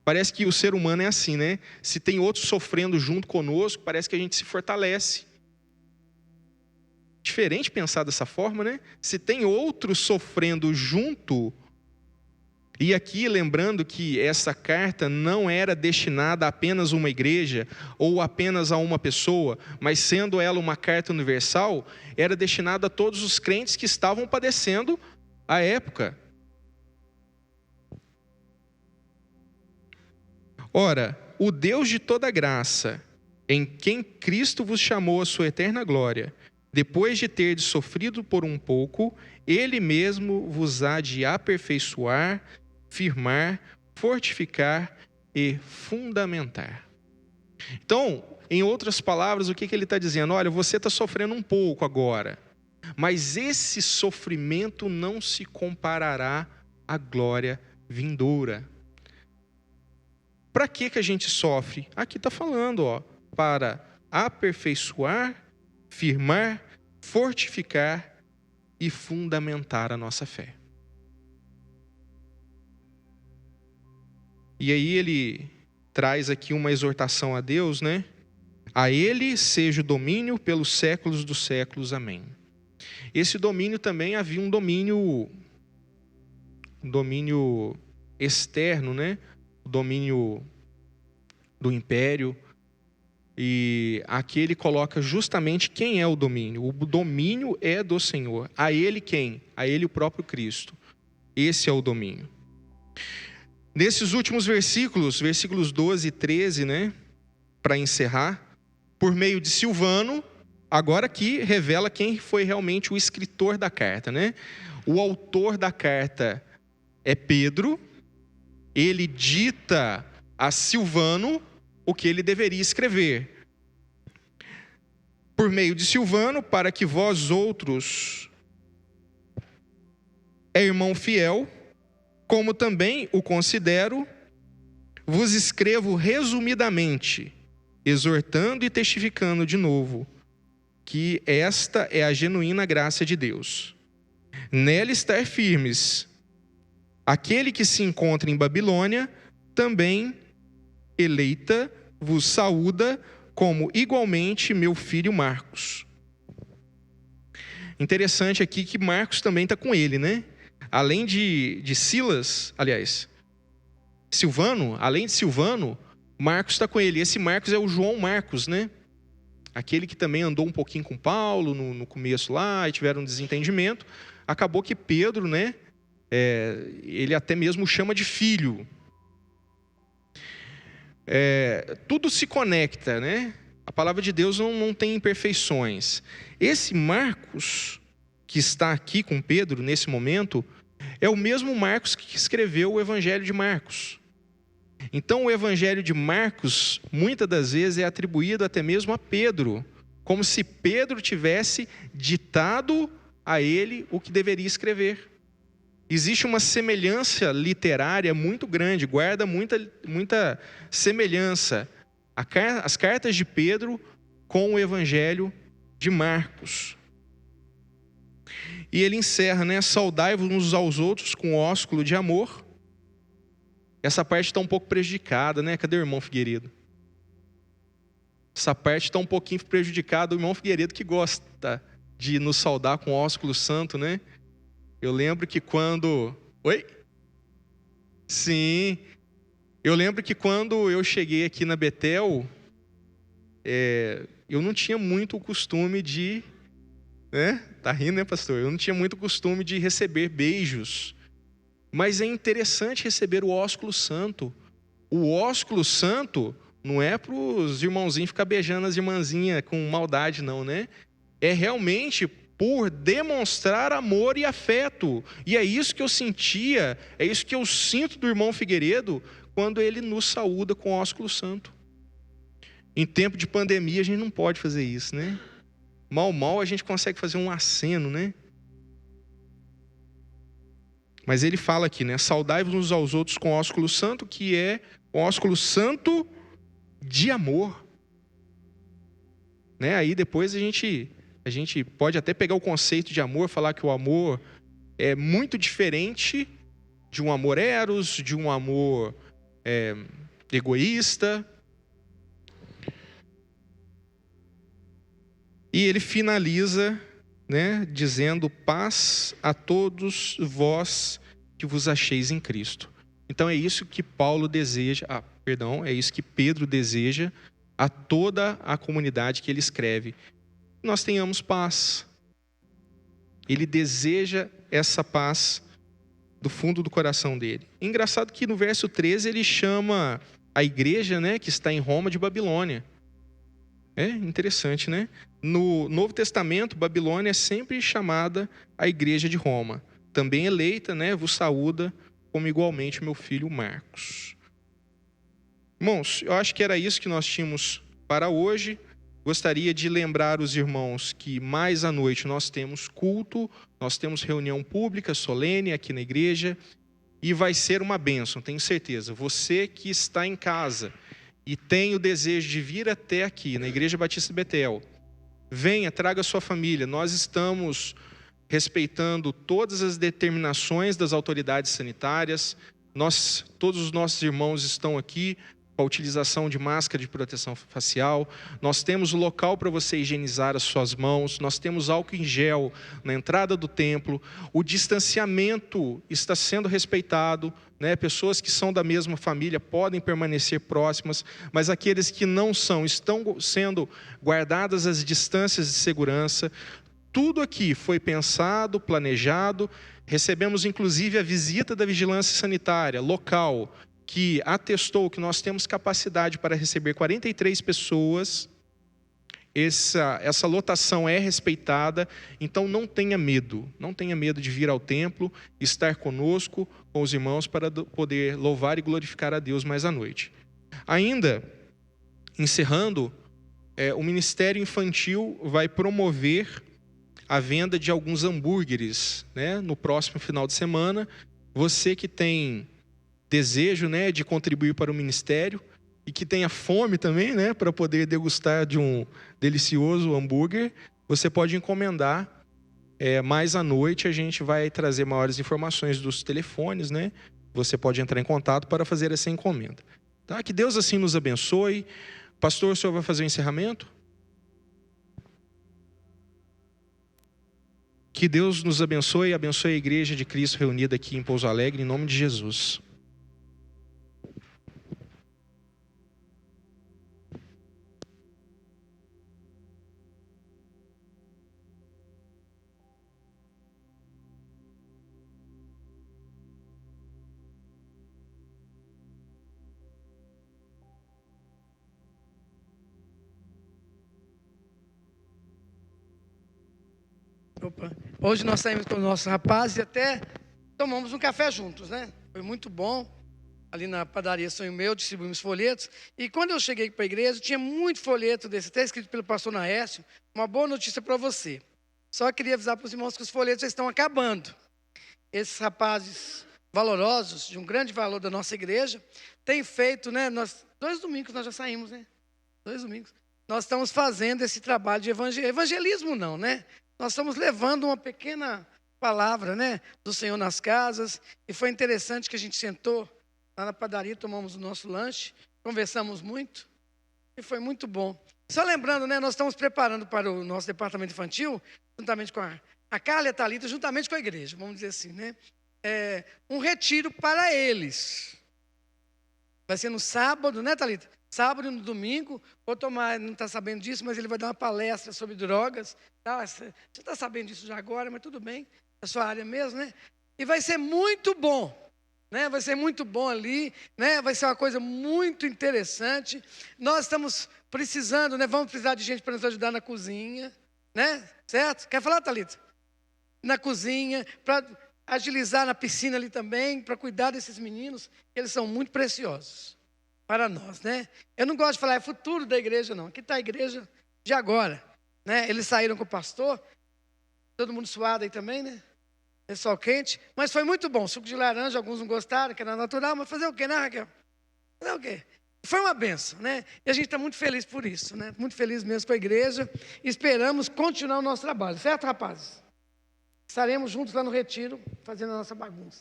Parece que o ser humano é assim, né? Se tem outros sofrendo junto conosco, parece que a gente se fortalece. Diferente pensar dessa forma, né? Se tem outros sofrendo junto, e aqui lembrando que essa carta não era destinada a apenas uma igreja ou apenas a uma pessoa, mas sendo ela uma carta universal, era destinada a todos os crentes que estavam padecendo à época. Ora, o Deus de toda graça, em quem Cristo vos chamou à sua eterna glória, depois de terdes sofrido por um pouco, Ele mesmo vos há de aperfeiçoar, firmar, fortificar e fundamentar. Então, em outras palavras, o que ele está dizendo? Olha, você está sofrendo um pouco agora, mas esse sofrimento não se comparará à glória vindoura. Para que a gente sofre? Aqui está falando, para aperfeiçoar, firmar, fortificar e fundamentar a nossa fé. E aí ele traz aqui uma exortação a Deus, né? A Ele seja o domínio pelos séculos dos séculos. Amém. Esse domínio também havia um domínio externo, né? O domínio do império. E aqui ele coloca justamente quem é o domínio. O domínio é do Senhor. A Ele quem? A Ele o próprio Cristo. Esse é o domínio. Nesses últimos versículos 12 e 13, né? Para encerrar, por meio de Silvano, agora aqui revela quem foi realmente o escritor da carta, né? O autor da carta é Pedro. Ele dita a Silvano o que ele deveria escrever. Por meio de Silvano, para que vós outros, irmão fiel, como também o considero, vos escrevo resumidamente, exortando e testificando de novo, que esta é a genuína graça de Deus. Nela estar firmes, Aquele que se encontra em Babilônia, também eleita, vos saúda, como igualmente meu filho Marcos. Interessante aqui que Marcos também está com ele, né? Além de Silas, aliás, Silvano, além de Silvano, Marcos está com ele. Esse Marcos é o João Marcos, né? Aquele que também andou um pouquinho com Paulo no começo lá, e tiveram um desentendimento. Acabou que Pedro, né? Ele até mesmo chama de filho. Tudo se conecta, né? A palavra de Deus não tem imperfeições. Esse Marcos, que está aqui com Pedro nesse momento, é o mesmo Marcos que escreveu o Evangelho de Marcos. Então o Evangelho de Marcos, muitas das vezes, é atribuído até mesmo a Pedro, como se Pedro tivesse ditado a ele o que deveria escrever. Existe uma semelhança literária muito grande, guarda muita semelhança as cartas de Pedro com o Evangelho de Marcos. E ele encerra, né? Saudai-vos uns aos outros com ósculo de amor. Essa parte está um pouco prejudicada, né? Cadê o irmão Figueiredo? Essa parte está um pouquinho prejudicada. O irmão Figueiredo que gosta de nos saudar com ósculo santo, né? Eu lembro que quando... Oi? Sim. Eu lembro que quando eu cheguei aqui na Betel, eu não tinha muito o costume de... né? Tá rindo, né, pastor? Eu não tinha muito costume de receber beijos. Mas é interessante receber o ósculo santo. O ósculo santo não é para os irmãozinhos ficar beijando as irmãzinhas com maldade, não, né? É realmente por demonstrar amor e afeto. E é isso que eu sentia, é isso que eu sinto do irmão Figueiredo quando ele nos saúda com o ósculo santo. Em tempo de pandemia a gente não pode fazer isso, né? Mal a gente consegue fazer um aceno, né? Mas ele fala aqui, né? Saudai-vos uns aos outros com ósculo santo, que é o ósculo santo de amor. Né? Aí depois a gente pode até pegar o conceito de amor, falar que o amor é muito diferente de um amor eros, de um amor egoísta. E ele finaliza, né, dizendo: paz a todos vós que vos acheis em Cristo. Então é isso que Paulo deseja, é isso que Pedro deseja a toda a comunidade que ele escreve. Nós tenhamos paz. Ele deseja essa paz do fundo do coração dele. Engraçado que no verso 13 ele chama a igreja, né, que está em Roma, de Babilônia. É interessante, né? No Novo Testamento, Babilônia é sempre chamada a igreja de Roma. Também eleita, né? Vos saúda como igualmente meu filho Marcos. Irmãos, eu acho que era isso que nós tínhamos para hoje. Gostaria de lembrar os irmãos que mais à noite nós temos culto, nós temos reunião pública solene aqui na igreja e vai ser uma bênção, tenho certeza. Você que está em casa e tem o desejo de vir até aqui, na Igreja Batista Betel, venha, traga sua família. Nós estamos respeitando todas as determinações das autoridades sanitárias. Todos os nossos irmãos estão aqui com a utilização de máscara de proteção facial. Nós temos o local para você higienizar as suas mãos. Nós temos álcool em gel na entrada do templo. O distanciamento está sendo respeitado, né? Pessoas que são da mesma família podem permanecer próximas, mas aqueles que não são, estão sendo guardadas as distâncias de segurança. Tudo aqui foi pensado, planejado. Recebemos inclusive a visita da vigilância sanitária local, que atestou que nós temos capacidade para receber 43 pessoas. Essa lotação é respeitada, então não tenha medo de vir ao templo, estar conosco, com os irmãos, para poder louvar e glorificar a Deus mais à noite. Ainda, encerrando, o Ministério Infantil vai promover a venda de alguns hambúrgueres, né, no próximo final de semana. Você que tem desejo, né, de contribuir para o ministério e que tenha fome também, né, para poder degustar de um delicioso hambúrguer, você pode encomendar Mas à noite a gente vai trazer maiores informações dos telefones, né? Você pode entrar em contato para fazer essa encomenda. Tá? Que Deus assim nos abençoe. Pastor, o senhor vai fazer o encerramento? Que Deus nos abençoe e abençoe a Igreja de Cristo reunida aqui em Pouso Alegre, em nome de Jesus. Opa. Hoje nós saímos com os nossos rapazes e até tomamos um café juntos, né? Foi muito bom. Ali na padaria Sonho Meu, distribuímos folhetos. E quando eu cheguei para a igreja, tinha muito folheto desse, até escrito pelo pastor Naércio. Uma boa notícia para você. Só queria avisar para os irmãos que os folhetos já estão acabando. Esses rapazes valorosos, de um grande valor da nossa igreja, têm feito, né? 2 domingos nós já saímos, né? 2 domingos. Nós estamos fazendo esse trabalho de evangelismo, não, né? Nós estamos levando uma pequena palavra, né, do Senhor nas casas. E foi interessante que a gente sentou lá na padaria, tomamos o nosso lanche, conversamos muito e foi muito bom. Só lembrando, né, nós estamos preparando para o nosso departamento infantil, juntamente com a Carla e a Thalita, juntamente com a igreja, vamos dizer assim, né, um retiro para eles. Vai ser no sábado, né, Thalita? Sábado e no domingo. O Tomás não está sabendo disso, mas ele vai dar uma palestra sobre drogas. Tá? Você está sabendo disso já agora, mas tudo bem. É a sua área mesmo, né? E vai ser muito bom. Né? Vai ser muito bom ali. Né? Vai ser uma coisa muito interessante. Nós estamos precisando, né? Vamos precisar de gente para nos ajudar na cozinha. Né? Certo? Quer falar, Thalita? Na cozinha, para agilizar na piscina ali também, para cuidar desses meninos. Eles são muito preciosos para nós, né? Eu não gosto de falar é futuro da igreja, não. Aqui está a igreja de agora, né? Eles saíram com o pastor, todo mundo suado aí também, né? É sol quente, mas foi muito bom. Suco de laranja, alguns não gostaram, que era natural, mas fazer o quê, né, Raquel? Fazer o quê? Foi uma benção, né? E a gente está muito feliz por isso, né? Muito feliz mesmo com a igreja. Esperamos continuar o nosso trabalho, certo, rapazes? Estaremos juntos lá no retiro, fazendo a nossa bagunça.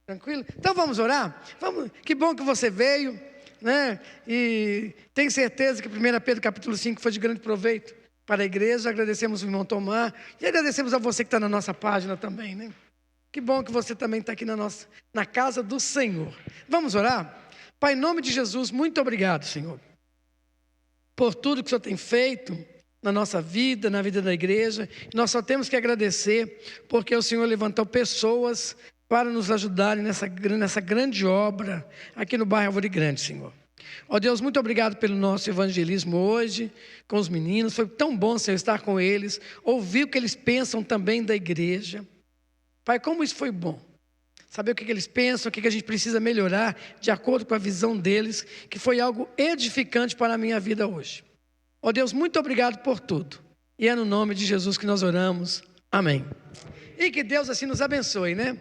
Tranquilo? Então vamos orar? Vamos. Que bom que você veio, né? E tenho certeza que 1 Pedro capítulo 5 foi de grande proveito para a igreja. Agradecemos o irmão Tomar e agradecemos a você que está na nossa página também, né? Que bom que você também está aqui na casa do Senhor. Vamos orar? Pai, em nome de Jesus, muito obrigado, Senhor, por tudo que o Senhor tem feito na nossa vida, na vida da igreja. Nós só temos que agradecer, porque o Senhor levantou pessoas para nos ajudarem nessa grande obra aqui no bairro Árvore Grande, Senhor. Ó Deus, muito obrigado pelo nosso evangelismo hoje, com os meninos. Foi tão bom, Senhor, estar com eles, ouvir o que eles pensam também da igreja. Pai, como isso foi bom. Saber o que eles pensam, o que a gente precisa melhorar, de acordo com a visão deles, que foi algo edificante para a minha vida hoje. Ó Deus, muito obrigado por tudo. E é no nome de Jesus que nós oramos. Amém. E que Deus assim nos abençoe, né?